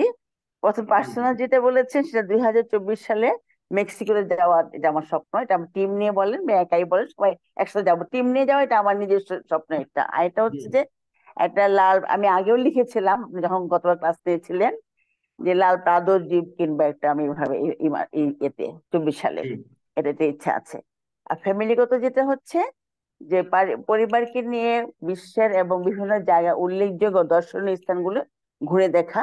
প্রথম জি, জি, পার্সোনাল যেটা বলেছেন সেটা 2024 সালে মেক্সিকোতে যাওয়া, এটা আমার স্বপ্ন। এটা আমার টিম নিয়ে বলেন বা একাই বলেন, সবাই একসাথে যাবো। টিম নিয়ে যাওয়া এটা আমার নিজস্ব স্বপ্ন। এটা আর এটা জি, হচ্ছে যে একটা লাল, আমি আগেও লিখেছিলাম আপনি যখন গতবার ক্লাস নিয়েছিলেন, যে লাল প্রাদোর জিপ কিনবো একটা, আমি ভাবে এতে 24 সালে জি, এটাতে ইচ্ছা আছে। আর ফ্যামিলিগত যেটা হচ্ছে যে পরিবারকে নিয়ে বিশ্বের এবং বিভিন্ন জায়গা উল্লেখযোগ্য দর্শনীয় স্থানগুলো ঘুরে দেখা,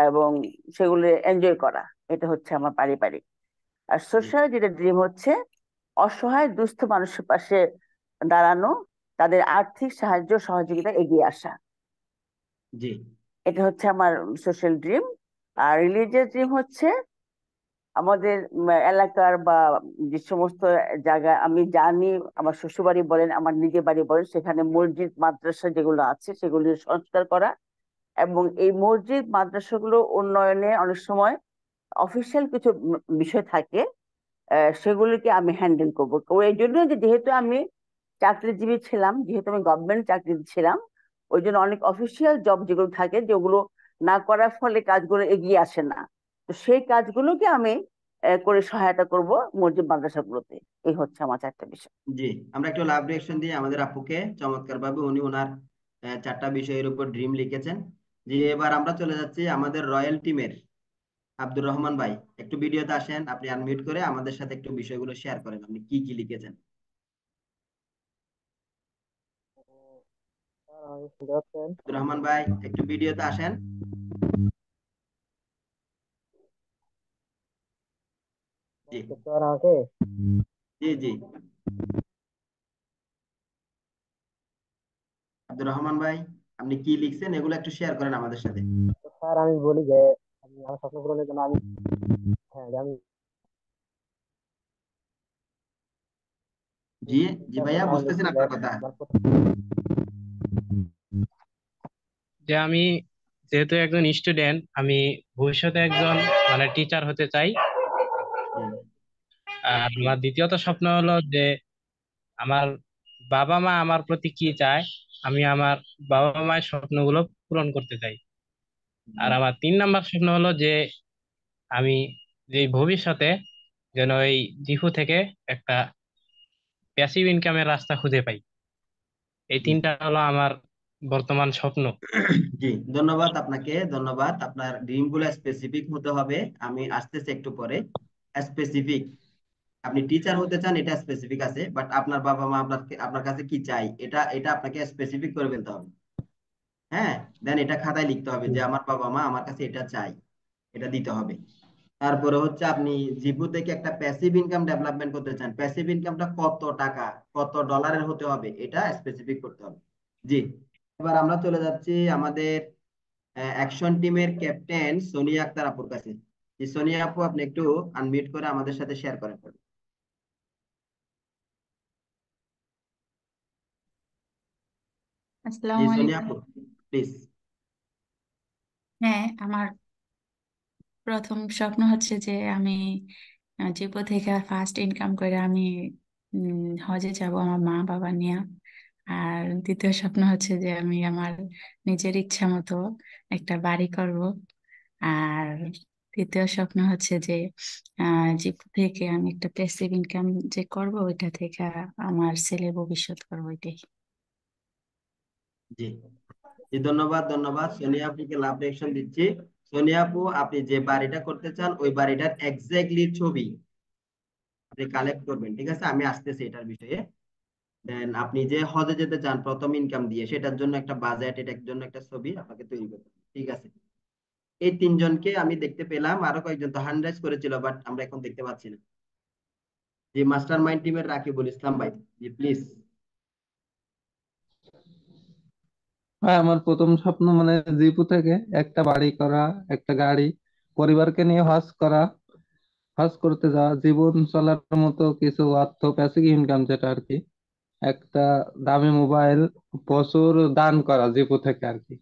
এবং সেগুলো এনজয় করা, এটা হচ্ছে আমার পারিবারিক। আর জি, সোশ্যাল যেটা ড্রিম হচ্ছে অসহায় দুস্থ মানুষের পাশে দাঁড়ানো, তাদের আর্থিক সাহায্য সহযোগিতা এগিয়ে আসা, জি, এটা হচ্ছে আমার সোশ্যাল ড্রিম। আর রিলিজিয়াস ড্রিম হচ্ছে আমাদের এলাকার বা যে সমস্ত জায়গা আমি জানি, আমার শ্বশুরবাড়ি বলেন, আমার নিজের বাড়ি বলেন, সেখানে মসজিদ মাদ্রাসা যেগুলো আছে সেগুলির সংস্কার করা, এবং এই মসজিদ মাদ্রাসাগুলো উন্নয়নে অনেক সময় অফিসিয়াল কিছু বিষয় থাকে, সেগুলিকে আমি হ্যান্ডেল করবো। তো এই জন্য যে যেহেতু আমি চাকরিজীবী ছিলাম, যেহেতু আমি গভর্নমেন্ট চাকরি ছিলাম, ওই জন্য অনেক অফিসিয়াল জব যেগুলো থাকে, যেগুলো না করার ফলে কাজগুলো এগিয়ে আসে না, তো সেই কাজগুলোকে আমি করে সহায়তা করব মসজিদ মাদ্রাসাগুলোতে। এই হচ্ছে আমার 4টা বিষয়। জি। আমরা একটু লাভ রিয়েকশন দিয়ে আমাদের আপুকে, চমৎকার ভাবে উনি ওনার 4টা বিষয়ের উপর ড্রিম লিখেছেন। জি, এবার আমরা চলে যাচ্ছি আমাদের রয়্যাল টিমের আব্দুর রহমান ভাই। একটু ভিডিওতে আসেন, আপনি আনমিউট করে আমাদের সাথে একটু বিষয়গুলো শেয়ার করেন, আপনি কি কি লিখেছেন। শুনতে পাচ্ছেন? আব্দুর রহমান ভাই, একটু ভিডিওতে আসেন। জি, বুঝতে পারেন আমাকে? জি, জি। আব্দুর রহমান ভাই, আপনি কি লিখছেন এগুলো একটু শেয়ার করেন আমাদের সাথে। তো স্যার আমি বলি যে আমার স্বপ্ন পূরণের জন্য আমি, হ্যাঁ যে আমি জি, জি চেষ্টা ভাইয়া, করবো। আমি বুঝতেছেন হচ্ছে যে আপনার কথা। আমার যে আমি যেহেতু একজন স্টুডেন্ট, আমি ভবিষ্যতে একজন মানে টিচার হতে চাই। জি, আর আমার দ্বিতীয়ত স্বপ্ন হলো যে আমার বাবা মা আমার প্রতি কি চায়, আমি আমার বাবা মায়ের স্বপ্নগুলো পূরণ করতে চাই। জি, আর আমার 3 নাম্বার স্বপ্ন হলো যে আমি যে ভবিষ্যতে যেন এই জিফু থেকে একটা প্যাসিভ ইনকামের রাস্তা খুঁজে পাই। এই জি, 3টা হলো আমার বর্তমান স্বপ্ন। জি। ধন্যবাদ আপনাকে, ধন্যবাদ। আপনার ড্রিম গুলো স্পেসিফিক হতে হবে, আমি আসতেছি একটু পরে। স্পেসিফিক, আপনি টিচার হতে চান এটা স্পেসিফিক আছে, বাট আপনার বাবা মা আপনার কাছে কি চাই এটা এটা আপনাকে স্পেসিফিক করে ফেলতে হবে। হ্যাঁ, দেন এটা খাতায় লিখতে হবে যে আমার বাবা মা আমার কাছে এটা চাই, এটা দিতে হবে। তারপরে হচ্ছে আপনি জিপু থেকে একটা প্যাসিভ ইনকাম ডেভেলপমেন্ট করতে চান, প্যাসিভ ইনকামটা কত টাকা, কত ডলারের হতে হবে এটা স্পেসিফিক করতে হবে। জি, এবার আমরা চলে যাচ্ছি আমাদের অ্যাকশন টিমের ক্যাপ্টেন সোনিয়া আক্তার আপুর কাছে। জি, সোনিয়া আপু, আপনি একটু আনমিউট করে আমাদের সাথে শেয়ার করেন। জি, আসসালামু সোনিয়া আলাইকুম। আপু প্লিজ। হ্যাঁ, আমার প্রথম স্বপ্ন হচ্ছে যে আমি জীবন থেকে ফার্স্ট ইনকাম করে আমি হজে যাব আমার মা বাবা নিয়ে। আর দ্বিতীয় স্বপ্ন হচ্ছে যে আমি আমার নিজের ইচ্ছা মতো একটা বাড়ি করব। আর তৃতীয় স্বপ্ন হচ্ছে যে জীবন থেকে আমি একটা প্যাসিভ ইনকাম যে করব, ওইটা থেকে আমার ছেলে ভবিষ্যৎ করবো, এটাই। জি জি, ধন্যবাদ ধন্যবাদ। সোনিয়া আপুকে লাভ রিঅ্যাকশন দিচ্ছি। সোনিয়া আপু, আপনি যে বাড়িটা করতে চান ওই বাড়িটার এক্স্যাক্টলি ছবি আপনি কালেক্ট করবেন, ঠিক আছে? আমি আসতেছি এটার বিষয়ে। দেন আপনি যে হজে যেতে চান প্রথম ইনকাম দিয়ে, সেটার জন্য একটা বাজেট, এটার জন্য একটা ছবি আপনাকে তৈরি করতে হবে, ঠিক আছে? এই তিনজনকে আমি দেখতে পেলাম, আরো কয়েকজন তো হ্যান্ড রাইজ করেছিল, বাট আমরা এখন দেখতে পাচ্ছি না। যে মাস্টার মাইন্ড টিমের রাকিবুল ইসলাম ভাই, জি প্লিজ। হ্যাঁ, আমার প্রথম স্বপ্ন মানে জিপু থেকে একটা বাড়ি করা, একটা গাড়ি, পরিবারকে নিয়ে হজ করা, হজ করতে যাওয়া, জীবন চলার মতো কিছু অর্থ, প্যাসিভ ইনকাম যেটা আর কি, একটা দামি মোবাইল, প্রচুর দান করা জিপু থেকে আর কি,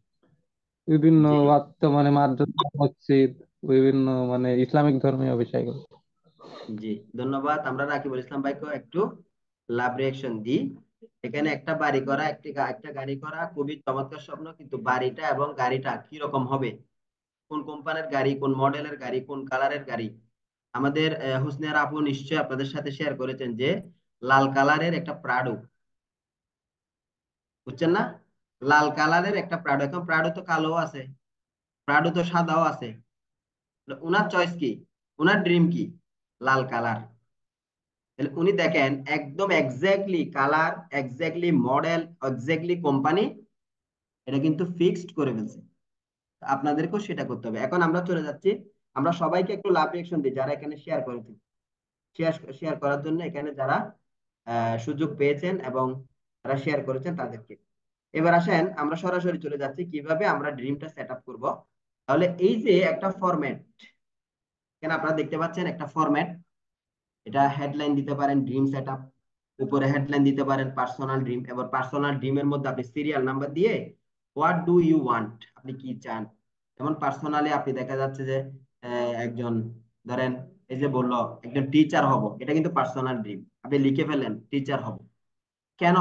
বিভিন্ন জি অর্থ মানে মাদ্রাসা, মসজিদ, বিভিন্ন মানে ইসলামিক ধর্মীয় বিষয়গুলো। জি, ধন্যবাদ। আমরা রাকিবুল ইসলাম ভাইকে একটু লাভ রিঅ্যাকশন দিই। এখানে একটা বাড়ি করা, একটা গাড়ি করা খুবই চমৎকার স্বপ্ন, কিন্তু বাড়িটা এবং গাড়িটা কি রকম হবে, কোন কোম্পানির গাড়ি, কোন মডেলের গাড়ি, কোন কালারের গাড়ি, আমাদের হোসনিয়ার আপু নিশ্চয়ই আপনাদের সাথে শেয়ার করেছেন যে লাল কালারের একটা প্রাডো, বুঝছেন না? লাল কালারের একটা প্রাডো। এখন প্রাডো তো কালো আছে, প্রাডো তো সাদাও আছে। উনার চয়েস কি, উনার ড্রিম কি? লাল কালার। তাহলে উনি দেখেন একদম exactly colour, exactly model, exactly company, এটা কিন্তু ফিক্সড করে ফেলছে। আপনাদেরকেও সেটা করতে হবে। এখন আমরা চলে যাচ্ছি, আমরা সবাইকে একটু লাভ রিঅ্যাকশন দিই যারা এখানে শেয়ার করেছেন। শেয়ার শেয়ার করার জন্য এখানে যারা সুযোগ পেয়েছেন এবং যারা শেয়ার করেছেন তাদেরকে। এবার আসেন আমরা সরাসরি চলে যাচ্ছি কিভাবে আমরা ড্রিমটা সেট আপ করবো। তাহলে এই যে একটা ফরম্যাট, এখানে আপনারা দেখতে পাচ্ছেন একটা ফরম্যাট। এটা হেডলাইন দিতে পারেন ড্রিম সেট আপ, উপরে হেডলাইন দিতে পারেন পার্সোনাল ড্রিম। এবার পার্সোনাল ড্রিমের মধ্যে আপনি সিরিয়াল নাম্বার দিয়ে হোয়াট ডু ইউ ওয়ান্ট, আপনি কি চান। যেমন পার্সোনালি আপনি দেখা যাচ্ছে যে একজন, ধরেন এই যে বললো একজন টিচার হব, এটা কিন্তু পার্সোনাল ড্রিম। আপনি লিখে ফেলেন টিচার হব। কেন?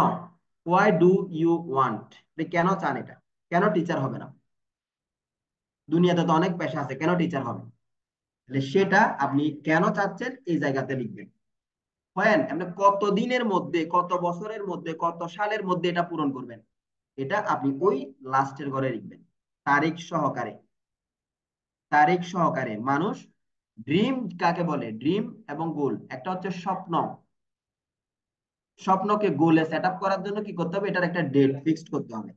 হোয়াই ডু ইউ ওয়ান্ট, আপনি কেন চান এটা, কেন টিচার হবে না? দুনিয়াতে তো অনেক পেশা আছে, কেন টিচার হবে? তাহলে সেটা আপনি কেন চাচ্ছেন এই জায়গাতে লিখবেন। হয় আপনি কত দিনের মধ্যে, কত বছরের মধ্যে, কত সালের মধ্যে এটা পূরণ করবেন, এটা আপনি ওই লাস্টের ঘরে লিখবেন তারিখ সহকারে। তারিখ সহকারে। মানুষ ড্রিম কাকে বলে? ড্রিম এবং গোল, একটা হচ্ছে স্বপ্ন। স্বপ্নকে গোলে সেট আপ করার জন্য কি করতে হবে? এটার একটা ডেট ফিক্সড করতে হবে,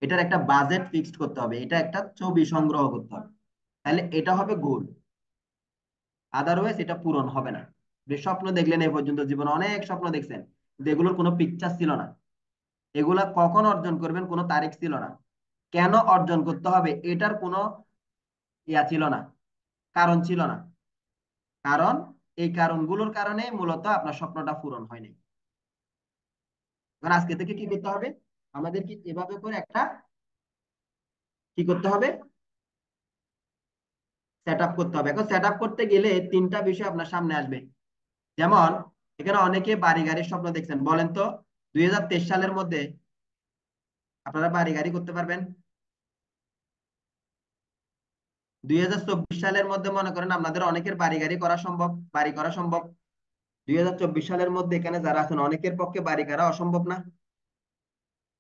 এটার একটা বাজেট ফিক্সড করতে হবে, এটা একটা ছবি সংগ্রহ করতে হবে। তাহলে এটা হবে গোল, আদারওয়াইজ এটা পূরণ হবে না। স্বপ্ন দেখলেন এই পর্যন্ত জীবনে অনেক স্বপ্ন দেখছেন, কিন্তু এগুলোর কোনো পিকচার ছিল না। এগুলা কখন অর্জন করবেন কোনো তারিখ ছিল না। কেন অর্জন করতে হবে এটার কোনো ইয়া ছিল না, কারণ ছিল না। কারণ এই কারণগুলোর কারণে মূলত আপনার স্বপ্নটা পূরণ হয়নি। কারণ আজকে থেকে কি করতে হবে? আমাদের কি এভাবে করে একটা কি করতে হবে? সেট আপ করতে হবে। এখন সেট আপ করতে গেলে তিনটা বিষয় আপনার সামনে আসবে। যেমন এখানে অনেকে বাড়ি গাড়ির স্বপ্ন দেখছেন, বলেন তো 2023 সালের মধ্যে আপনারা বাড়ি গাড়ি করতে পারবেন? 2024 সালের মধ্যে মনে করেন আপনাদের অনেকের বাড়ি গাড়ি করা সম্ভব, বাড়ি করা সম্ভব? 2024 সালের মধ্যে এখানে যারা আছেন অনেকের পক্ষে বাড়ি করা অসম্ভব না?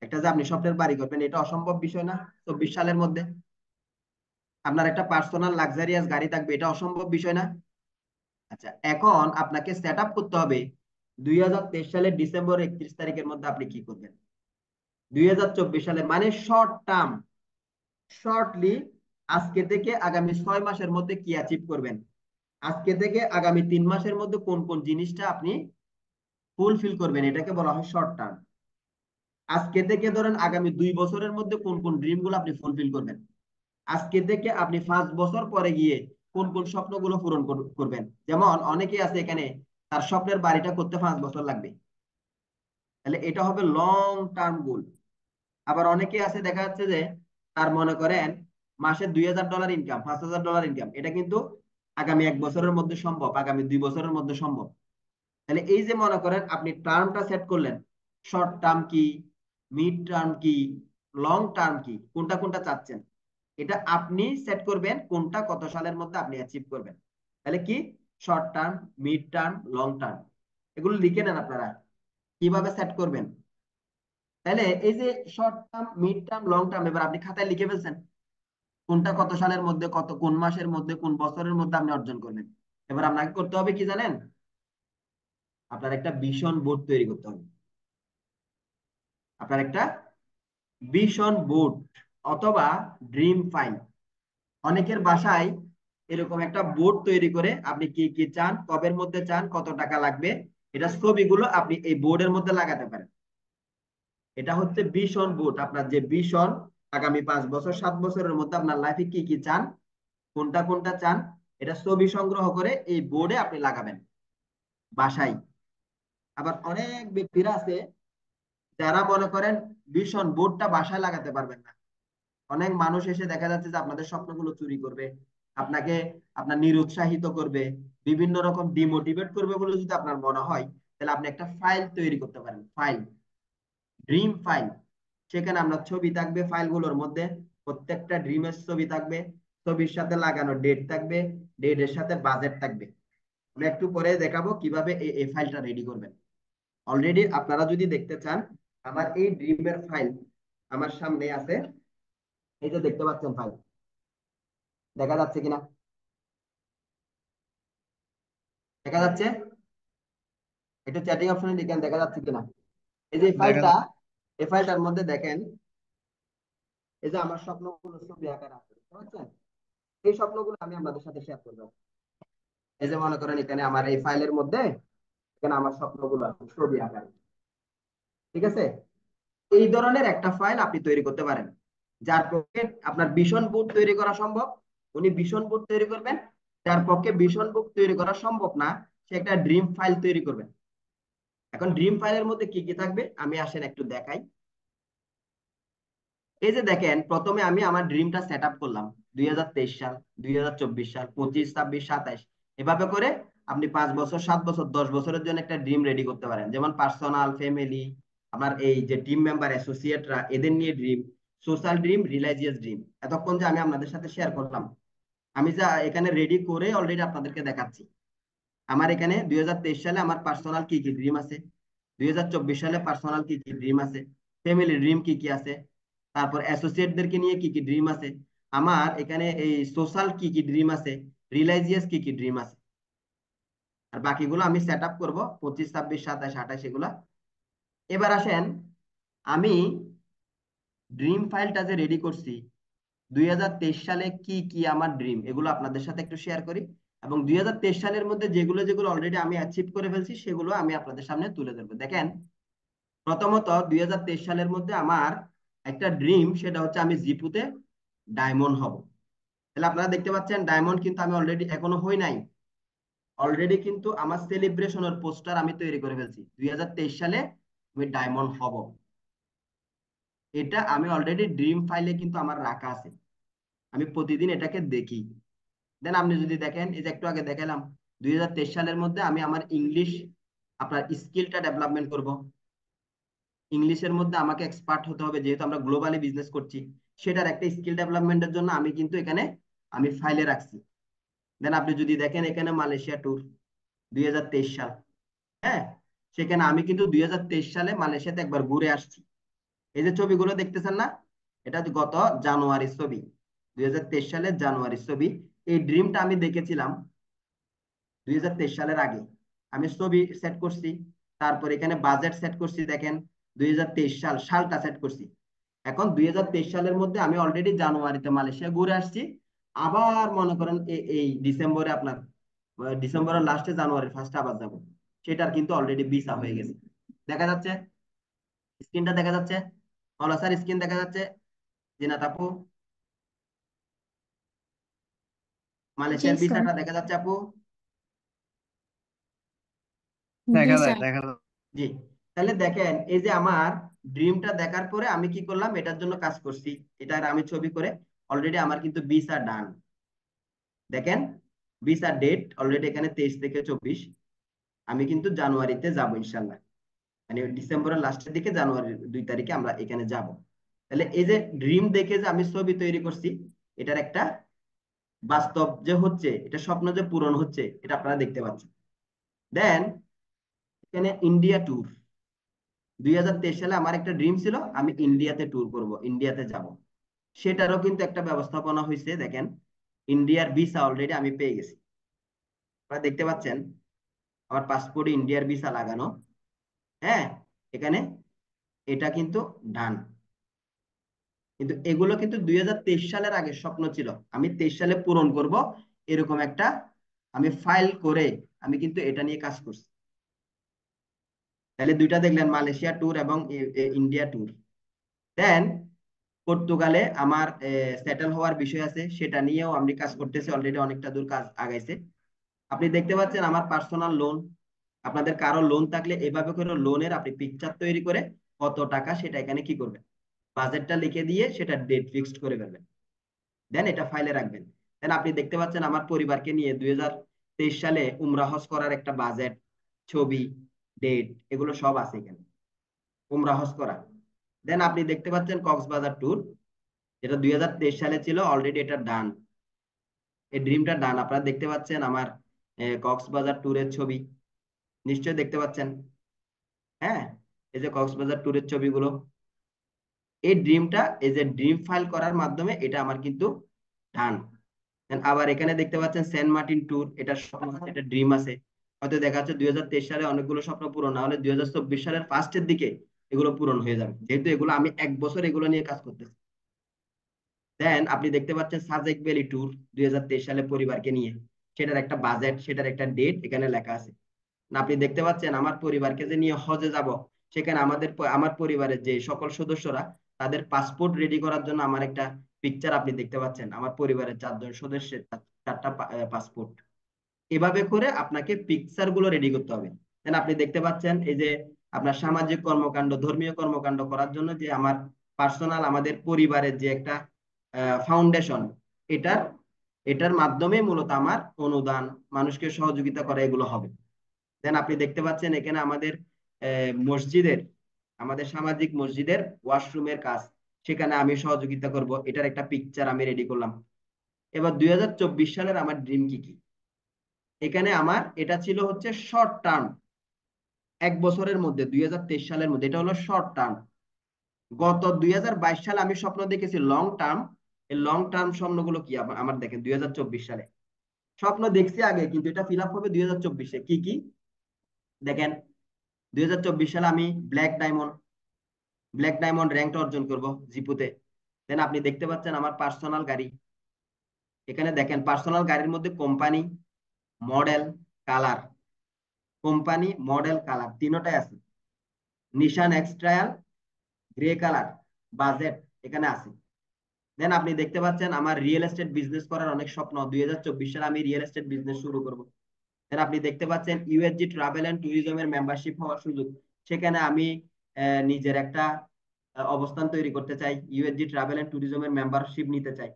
একটা যে আপনি স্বপ্নের বাড়ি করবেন এটা অসম্ভব বিষয় না? 24 সালের মধ্যে আপনার একটা পার্সোনাল লাক্সারিয়াস গাড়ি থাকবে, এটা অসম্ভব বিষয় না? আচ্ছা, এখন আপনাকে সেট আপ করতে হবে 2023 সালের ডিসেম্বর 31 তারিখের মধ্যে আপনি কি করবেন। 2024 সালে মানে শর্ট টার্ম, শর্টলি আজকে থেকে আগামী 6 মাসের মধ্যে কি অ্যাচিভ করবেন, আজকে থেকে আগামী 3 মাসের মধ্যে কোন কোন জিনিসটা আপনি ফুলফিল করবেন, এটাকে বলা হয় শর্ট টার্ম। আজকে থেকে ধরেন আগামী 2 বছরের মধ্যে কোন কোন ড্রিম গুলো আপনি ফুলফিল করবেন, আজকে থেকে আপনি 5 বছর পরে গিয়ে কোন কোন স্বপ্নগুলো পূরণ করবেন। যেমন অনেকে আছে এখানে তার স্বপ্নের বাড়িটা করতে 5 বছর লাগবে, তাহলে এটা হবে লং টার্ম গোল। আবার অনেকে আছে দেখা যাচ্ছে যে তার মনে করেন মাসে $2000 ইনকাম, $5000 ইনকাম, এটা কিন্তু আগামী 1 বছরের মধ্যে সম্ভব, আগামী 2 বছরের মধ্যে সম্ভব। তাহলে এই যে মনে করেন আপনি টার্মটা সেট করলেন, শর্ট টার্ম কি, মিড টার্ম কি, লং টার্ম কি, কোনটা কোনটা চাচ্ছেন, এটা আপনি সেট করবেন কোনটা কত সালের মধ্যে আপনি অ্যাচিভ করবেন। তাহলে কি short term, mid term, long term, এগুলো লিখে নেন আপনারা কিভাবে সেট করবেন। তাহলে এই যে short term, mid term, long term, এবার আপনি খাতায় লিখে ফেলছেন কোনটা কত সালের মধ্যে, কত কোন মাসের মধ্যে, কোন বছরের মধ্যে আপনি অর্জন করবেন। এবার আপনাকে করতে হবে কি জানেন, আপনার একটা ভিশন বোর্ড তৈরি করতে হবে। আপনার একটা ভিশন বোর্ড অথবা ড্রিম ফাইল, অনেকের বাসায় এরকম একটা বোর্ড তৈরি করে আপনি কি কি চান, কবের মধ্যে চান, কত টাকা লাগবে, এটা ছবিগুলো আপনি এই বোর্ডের মধ্যে লাগাতে পারেন। এটা হচ্ছে ভিশন বোর্ড, আপনার যে ভিশন আগামী 5 বছর 7 বছরের মধ্যে আপনার লাইফে কি কি চান, কোনটা কোনটা চান, এটা ছবি সংগ্রহ করে এই বোর্ডে আপনি লাগাবেন বাসায়। আবার অনেক ব্যক্তিরা আছে যারা মনে করেন ভিশন বোর্ডটা বাসায় লাগাতে পারবেন না। অনেক মানুষ এসে দেখা যাচ্ছে যে আপনাদের স্বপ্নগুলো চুরি করবে, আপনাকে আপনার নিরুৎসাহিত করবে, বিভিন্ন রকম ডিমোটিভেট করবে বলে যদি আপনার মনে হয়, তাহলে আপনি একটা ফাইল তৈরি করতে পারেন, ফাইল, ড্রিম ফাইল। সেখানে আপনার ছবি থাকবে ফাইলগুলোর মধ্যে, প্রত্যেকটা ড্রিমের ছবি থাকবে, ছবির সাথে লাগানো ডেট থাকবে, ডেটের সাথে বাজেট থাকবে। আমি একটু পরে দেখাবো কিভাবে এই ফাইলটা রেডি করবেন। অলরেডি আপনারা যদি দেখতে চান আমার এই ড্রিমের ফাইল আমার সামনে আছে, এই যে দেখতে পাচ্ছেন ফাইল, দেখা যাচ্ছে কিনা, দেখা যাচ্ছে, একটু চ্যাটিং অপশনে লিখেন দেখা যাচ্ছে কিনা। এই যে ফাইলটা, এই ফাইলটার মধ্যে দেখেন এই যে আমার স্বপ্নগুলো ছবি আকারে আছে, বুঝতে পারছেন? এই স্বপ্নগুলো আমি আপনাদের সাথে শেয়ার করবো। এই যে মনে করেন এখানে আমার এই ফাইলের মধ্যে এখানে আমার স্বপ্নগুলো আছে ছবি আকারে, ঠিক আছে? এই ধরনের একটা ফাইল আপনি তৈরি করতে পারেন, যার পক্ষে আপনার ভিশন বোর্ড তৈরি করা সম্ভব উনি ভিশন বোর্ড তৈরি করবেন, যার পক্ষে ভিশন বোর্ড তৈরি করা সম্ভব না সে একটা ড্রিম ফাইল তৈরি করবেন। এখন ড্রিম ফাইলের মধ্যে কি কি থাকবে আমি আসেন একটু দেখাই। এই যে দেখেন প্রথমে আমি আমার ড্রিমটা সেট আপ করলাম 2023 সাল, 2024 সাল, 25, 26, 27, এভাবে করে আপনি 5 বছর 7 বছর 10 বছরের জন্য একটা ড্রিম রেডি করতে পারেন। যেমন পার্সোনাল, ফ্যামিলি, আপনার এই যে টিম মেম্বার, অ্যাসোসিয়েটরা, এদের নিয়ে dream, social dream, religious dream. এতক্ষণ যে আমি আপনাদের সাথে শেয়ার করলাম, আমি যা এখানে রেডি করে অলরেডি আপনাদেরকে দেখাচ্ছি। আমার এখানে 2023 সালে আমার পার্সোনাল কি কি ড্রিম আছে, 2024 সালে পার্সোনাল কি কি ড্রিম আছে, ফ্যামিলি ড্রিম কি কি আছে, তারপর অ্যাসোসিয়েটদেরকে নিয়ে কি কি ড্রিম আছে, আমার এখানে এই সোশ্যাল কি কি ড্রিম আছে, রিলিজিয়াস কি কি ড্রিম আছে। আর বাকিগুলো আমি সেট আপ করবো 25, 26, 27, 28 এগুলা। এবার আসেন আমি ড্রিম ফাইলটা যে রেডি করছি 2023 সালে কি কি আমার ড্রিম, এগুলো আপনাদের সাথে একটু শেয়ার করি। এবং 2023 সালের মধ্যে যেগুলো যেগুলো অলরেডি আমি অ্যাচিভ করে ফেলছি সেগুলো আমি আপনাদের সামনে তুলে ধরবো। দেখেন প্রথমত 2023 সালের মধ্যে আমার একটা ড্রিম, সেটা হচ্ছে আমি জিপুতে ডায়মন্ড হব। তাহলে আপনারা দেখতে পাচ্ছেন ডায়মন্ড কিন্তু আমি অলরেডি এখনো হই নাই, অলরেডি কিন্তু আমার সেলিব্রেশনের পোস্টার আমি তৈরি করে ফেলছি 2023 সালে আমি ডায়মন্ড হব। এটা আমি অলরেডি ড্রিম ফাইলে কিন্তু আমার রাখা আছে, আমি প্রতিদিন এটাকে দেখি। দেন আপনি যদি দেখেন এই যে একটু আগে দেখালাম 2023 সালের মধ্যে আমি আমার ইংলিশ আপনার স্কিলটা ডেভেলপমেন্ট করব। ইংলিশের মধ্যে আমাকে এক্সপার্ট হতে হবে, যেহেতু আমরা গ্লোবালি বিজনেস করছি, সেটার একটা স্কিল ডেভেলপমেন্টের জন্য আমি কিন্তু এখানে আমি ফাইলে রাখছি। দেন আপনি যদি দেখেন এখানে মালয়েশিয়া ট্যুর 2023 সাল, হ্যাঁ, সেখানে আমি কিন্তু 2023 সালে মালয়েশিয়াতে একবার ঘুরে আসছি। এই যে ছবিগুলো দেখতেছেন না, এটা গত জানুয়ারির ছবি, 2023 সালের জানুয়ারির ছবি। এই ড্রিমটা আমি দেখেছিলাম 2023 সালের আগে, আমি ছবি সেট করছি, তারপর এখানে বাজেট সেট করছি, দেখেন 2023 সালটা সেট করছি। এখন 2023 সালের মধ্যে আমি অলরেডি জানুয়ারিতে মালয়েশিয়া ঘুরে আসছি। আবার মনে করেন এই ডিসেম্বরে আপনার ডিসেম্বরের লাস্টে জানুয়ারির ফার্স্টে আবার যাবো, সেটার কিন্তু অলরেডি ভিসা হয়ে গেছে। দেখা যাচ্ছে স্ক্রিনটা, দেখা যাচ্ছে হলো স্যার, স্ক্রিন দেখা যাচ্ছে জিনাত আপু, জি মালয়েশিয়ার স্যার। ভিসাটা দেখা যাচ্ছে আপু? জি স্যার। জি। তাহলে দেখেন এই যে আমার ড্রিমটা দেখার পরে আমি কি করলাম, এটার জন্য কাজ করছি, এটার আমি ছবি করে অলরেডি আমার কিন্তু ভিসা ডান। দেখেন ভিসা ডেট অলরেডি এখানে 23 থেকে 24, আমি কিন্তু জানুয়ারিতে যাবো ইনশাল্লাহ। মানে ডিসেম্বরের লাস্টের দিকে, জানুয়ারির 2 তারিখে আমরা এখানে যাব। তাহলে এই যে ড্রিম দেখে যে আমি ছবি তৈরি করছি, এটার একটা বাস্তব যে হচ্ছে, এটা স্বপ্ন যে পূরণ হচ্ছে, এটা আপনারা দেখতে পাচ্ছেন। দেন এখানে ইন্ডিয়া ট্যুর, 2023 সালে আমার একটা ড্রিম ছিল আমি ইন্ডিয়াতে ট্যুর করব, ইন্ডিয়াতে যাব। সেটারও কিন্তু একটা ব্যবস্থাপনা হয়েছে। দেখেন, ইন্ডিয়ার ভিসা অলরেডি আমি পেয়ে গেছি। আপনারা দেখতে পাচ্ছেন আমার পাসপোর্টে ইন্ডিয়ার ভিসা লাগানো। হ্যাঁ, এখানে এটা কিন্তু ডান। কিন্তু এগুলো কিন্তু 2023 সালের আগে স্বপ্ন ছিল, আমি 23 সালে পূরণ করব, এরকম একটা আমি ফাইল করে আমি কিন্তু এটা নিয়ে কাজ করছি। তাহলে দুইটা দেখলেন, মালয়েশিয়া ট্যুর এবং ইন্ডিয়া ট্যুর। দেন পর্তুগালে আমার সেটেল হওয়ার বিষয় আছে, সেটা নিয়েও আমি কাজ করতেছি, অলরেডি অনেকটা দূর কাজ আগাইছে। আপনি দেখতে পাচ্ছেন আমার পার্সোনাল লোন। আপনাদের কারো লোন থাকলে এভাবে করে লোনের আপনি পিকচার তৈরি করে কত টাকা সেটা এখানে কি করবেন, বাজেটটা লিখে দিয়ে সেটা ডেট ফিক্সড করে ফেলবেন। দেন এটা ফাইলে রাখবেন। দেন আপনি দেখতে পাচ্ছেন আমার পরিবারকে নিয়ে 2023 সালে উমরা হজ করার একটা বাজেট, ছবি, ডেট, এগুলো সব আছে এখানে, উমরা হজ করা। দেন আপনি দেখতে পাচ্ছেন কক্সবাজার ট্যুর, যেটা 2023 সালে ছিল, অলরেডি এটা ডান, এই ড্রিমটা ডান। আপনারা দেখতে পাচ্ছেন আমার কক্সবাজার ট্যুরের ছবি, নিশ্চয়ই দেখতে পাচ্ছেন। হ্যাঁ, এই যে কক্সবাজার ট্যুরের ছবিগুলো, এই ড্রিমটা, এই যে ড্রিম ফাইল করার মাধ্যমে এটা আমার কিন্তু ডান। আবার এখানে দেখতে পাচ্ছেন সেন্ট মার্টিন ট্যুর, এটা স্বপ্ন আছে, এটা ড্রিম আছে। হয়তো দেখা যাচ্ছে 2023 সালে অনেকগুলো স্বপ্ন পূরণ না হলে 2024 সালের ফার্স্টের দিকে এগুলো পূরণ হয়ে যাবে, যেহেতু এগুলো আমি 1 বছর এগুলো নিয়ে কাজ করতেছি। দেন আপনি দেখতে পাচ্ছেন সাজেক ভ্যালি ট্যুর 2023 সালে পরিবারকে নিয়ে, সেটার একটা বাজেট, সেটার একটা ডেট এখানে লেখা আছে। না, আপনি দেখতে পাচ্ছেন আমার পরিবারকে যে নিয়ে হজে যাব, সেখানে আমার পরিবারের যে সকল সদস্যরা, তাদের পাসপোর্ট রেডি করার জন্য আমার একটা পিকচার আপনি দেখতে পাচ্ছেন, আমার পরিবারের 4 জন সদস্যের 4টা পাসপোর্ট। এভাবে করে আপনাকে পিকচার গুলো রেডি করতে হবে। দেন আপনি দেখতে পাচ্ছেন এই যে আপনার সামাজিক কর্মকাণ্ড, ধর্মীয় কর্মকাণ্ড করার জন্য যে আমার পার্সোনাল, আমাদের পরিবারের যে একটা ফাউন্ডেশন, এটার এটার মাধ্যমে মূলত আমার অনুদান, মানুষকে সহযোগিতা করা, এগুলো হবে। দেন আপনি দেখতে পাচ্ছেন এখানে আমাদের মসজিদের, আমাদের সামাজিক মসজিদের ওয়াশরুমের কাজ, সেখানে আমি সহযোগিতা করব, এটার একটা পিকচার আমি রেডি করলাম। এবার 2024 সালের আমার ড্রিম কি কি, এখানে আমার এটা ছিল হচ্ছে শর্ট টার্ম, 1 বছরের মধ্যে, 2023 সালের মধ্যে, এটা হলো শর্ট টার্ম। গত 2022 সালে আমি স্বপ্ন দেখেছি লং টার্ম। এই লং টার্ম স্বপ্নগুলো কি আমার দেখেন 2024 সালে স্বপ্ন দেখছি আগে, কিন্তু এটা ফিল আপ হবে 2024-এ। কি কি দেখেন, 2024 সালে আমি ব্ল্যাক ডায়মন্ড র্যাঙ্কটা অর্জন করব জিপুতে। দেন আপনি দেখতে পাচ্ছেন আমার পার্সোনাল গাড়ি, এখানে দেখেন পার্সোনাল গাড়ির মধ্যে company, model, colour, company, model, colour তিনটাই আছে। Nissan X trail, grey colour, budget এখানে আছে। দেন আপনি দেখতে পাচ্ছেন আমার রিয়েল এস্টেট বিজনেস করার অনেক স্বপ্ন, 2024 সালে আমি রিয়েল এস্টেট বিজনেস শুরু করব। দেন আপনি দেখতে পাচ্ছেন ইউএসজি ট্রাভেল এন্ড ট্যুরিজমের মেম্বারশিপ হওয়ার সুযোগ, সেখানে আমি নিজের একটা অবস্থান তৈরি করতে চাই, ইউএসজি ট্রাভেল এন্ড ট্যুরিজমের মেম্বারশিপ নিতে চাই।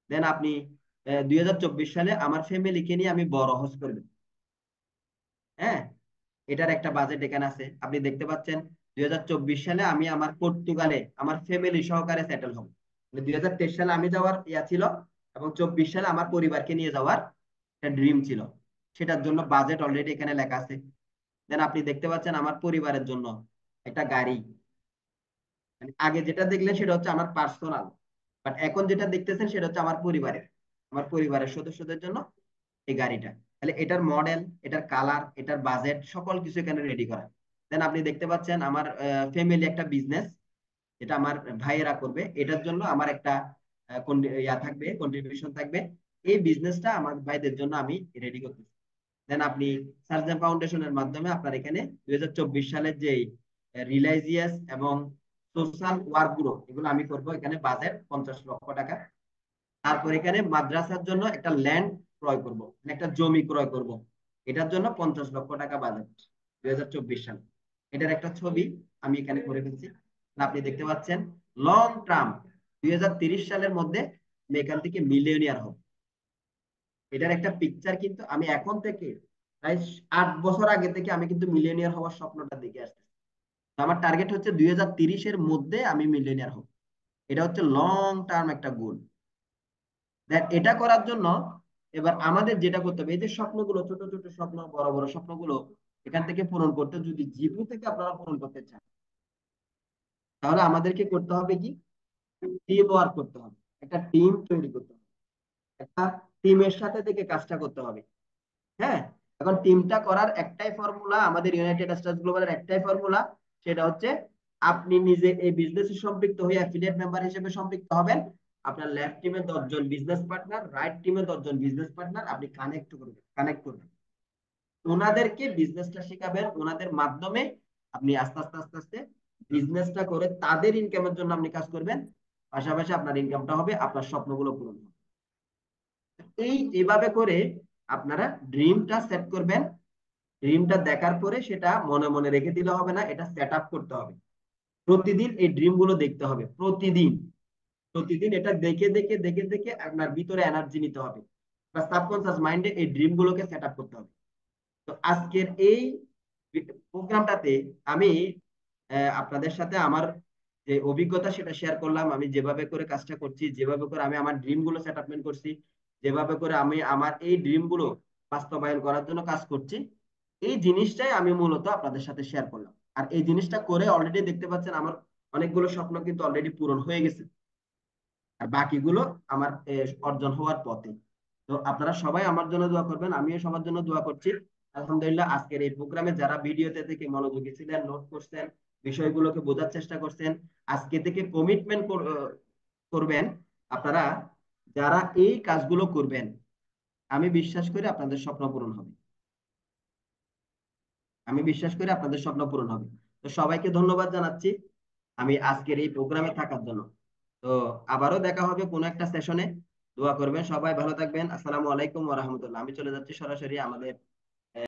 দেন আপনি 2024 সালে আমার ফ্যামিলিকে নিয়ে আমি বড় হজ করব। হ্যাঁ, এটার একটা বাজেট এখানে আছে। আপনি দেখতে পাচ্ছেন 2024 সালে আমি আমার পর্তুগালে আমার ফ্যামিলি সহকারে সেটেল হব। 2023 সালে আমি যাওয়ার ইয়া ছিল, এবং 24 সালে আমার পরিবারকে নিয়ে যাওয়ার একটা ড্রিম ছিল, সেটার জন্য বাজেট অলরেডি এখানে লেখা আছে। দেন আপনি দেখতে পাচ্ছেন আমার পরিবারের জন্য একটা গাড়ি, মানে আগে যেটা দেখলেন সেটা হচ্ছে আমার পার্সোনাল, বাট এখন যেটা দেখতেছেন সেটা হচ্ছে আমার পরিবারের সদস্যদের জন্য এই গাড়িটা। তাহলে এটার মডেল, এটার কালার, এটার বাজেট, সকল কিছু এখানে রেডি করা। দেন আপনি দেখতে পাচ্ছেন আমার ফ্যামিলি একটা বিজনেস, এটা আমার ভাইয়েরা করবে, এটার জন্য আমার একটা ইয়া থাকবে, কন্ট্রিবিউশন থাকবে। এই বিজনেসটা আমার ভাইদের জন্য আমি রেডি করতেছি। দেন আপনি সার্জেন ফাউন্ডেশনের মাধ্যমে আপনার এখানে 2024 সালের যে রিলাইজিয়াস এবং সোশ্যাল ওয়ার্ক গুলো, এগুলো আমি করব। এখানে বাজেট 50 লক্ষ টাকা। তারপর এখানে মাদ্রাসার জন্য একটা ল্যান্ড ক্রয় করব, একটা জমি ক্রয় করব, এটার জন্য 50 লক্ষ টাকা বাজেট 2024 সালে। এটার একটা ছবি আমি এখানে করে ফেলছি। আপনি দেখতে পাচ্ছেন লং টার্ম 2030 সালের মধ্যে আমি এখান থেকে মিলিয়নিয়ার হব। এটার একটা পিকচার কিন্তু আমি এখন থেকে প্রায় 8 বছর আগে থেকে আমি কিন্তু মিলিয়নিয়ার হওয়ার স্বপ্নটা দেখে আসতেছি। তো আমার টার্গেট হচ্ছে 2030-এর মধ্যে আমি মিলিয়নিয়ার হব। এটা হচ্ছে লং টার্ম একটা গোল। দেন এটা করার জন্য এবার আমাদের যেটা করতে হবে, এই যে স্বপ্নগুলো, ছোট ছোট স্বপ্ন, বড় বড় স্বপ্নগুলো এখান থেকে পূরণ করতে, যদি জিপু থেকে আপনারা পূরণ করতে চান, তাহলে আমাদেরকে করতে হবে কি, টিম ওয়ার্ক করতে হবে, একটা টিম তৈরি করতে হবে, একটা টিমের সাথে থেকে কাজটা করতে হবে। হ্যাঁ, এখন টিমটা করার একটাই ফর্মুলা, আমাদের ইউনাইটেড স্টারস গ্লোবালের একটাই ফর্মুলা, সেটা হচ্ছে আপনি নিজে এই বিজনেসে সম্পৃক্ত হয়ে অ্যাফিলিয়েট মেম্বার হিসেবে সম্পৃক্ত হবেন। আপনার লেফট টিমে 10 জন বিজনেস পার্টনার, রাইট টিমে 10 জন বিজনেস পার্টনার, আপনি কানেক্ট করবেন, ওনাদেরকে বিজনেসটা শেখাবেন, ওনাদের মাধ্যমে আপনি আস্তে আস্তে আস্তে আস্তে বিজনেসটা করে তাদের ইনকামের জন্য আপনি কাজ করবেন, পাশাপাশি আপনার ইনকামটা হবে, আপনার স্বপ্নগুলো পূরণ হবে। এইভাবে করে আপনারা ড্রিমটা সেট করবেন। ড্রিমটা দেখার পরে সেটা মনে মনে রেখে দিলে হবে না, এটা সেট আপ করতে হবে। প্রতিদিন এই ড্রিম গুলো দেখতে হবে, প্রতিদিন প্রতিদিন এটা দেখে দেখে দেখে দেখে আপনার ভিতরে এনার্জি নিতে হবে, বা সাবকনসিয়াস মাইন্ডে এই ড্রিম গুলোকে সেট আপ করতে হবে। তো আজকের এই প্রোগ্রামটাতে আমি আপনাদের সাথে আমার যে অভিজ্ঞতা সেটা শেয়ার করলাম। আমি যেভাবে করে কাজটা করছি, যেভাবে করে আমি আমার ড্রিম গুলো সেট আপমেন্ট করছি, যেভাবে করে আমি আমার এই ড্রিম গুলো বাস্তবায়ন করার জন্য কাজ করছি, এই জিনিসটাই আমি মূলত আপনাদের সাথে শেয়ার করলাম। আর এই জিনিসটা করে অলরেডি দেখতে পাচ্ছেন আমার অনেকগুলো স্বপ্ন কিন্তু অলরেডি পূরণ হয়ে গেছে, আর বাকিগুলো আমার অর্জন হওয়ার পথে। তো আপনারা সবাই আমার জন্য দোয়া করবেন, আমিও সবার জন্য দোয়া করছি। আলহামদুলিল্লাহ, আজকের এই প্রোগ্রামে যারা ভিডিওতে থেকে মনোযোগী ছিলেন, নোট করছেন, বিষয়গুলোকে বোঝার চেষ্টা করছেন, আজকে থেকে কমিটমেন্ট করবেন আপনারা, যারা এই কাজগুলো করবেন, আমি বিশ্বাস করি আপনাদের স্বপ্ন পূরণ হবে। আমি বিশ্বাস করি আপনাদের স্বপ্ন পূরণ হবে। তো সবাইকে ধন্যবাদ জানাচ্ছি আমি আজকের এই প্রোগ্রামে থাকার জন্য। তো আবারও দেখা হবে কোনো একটা সেশনে। দোয়া করবেন, সবাই ভালো থাকবেন। আসসালামু আলাইকুম ওয়া রাহমাতুল্লাহ। আমি চলে যাচ্ছি সরাসরি আমাদের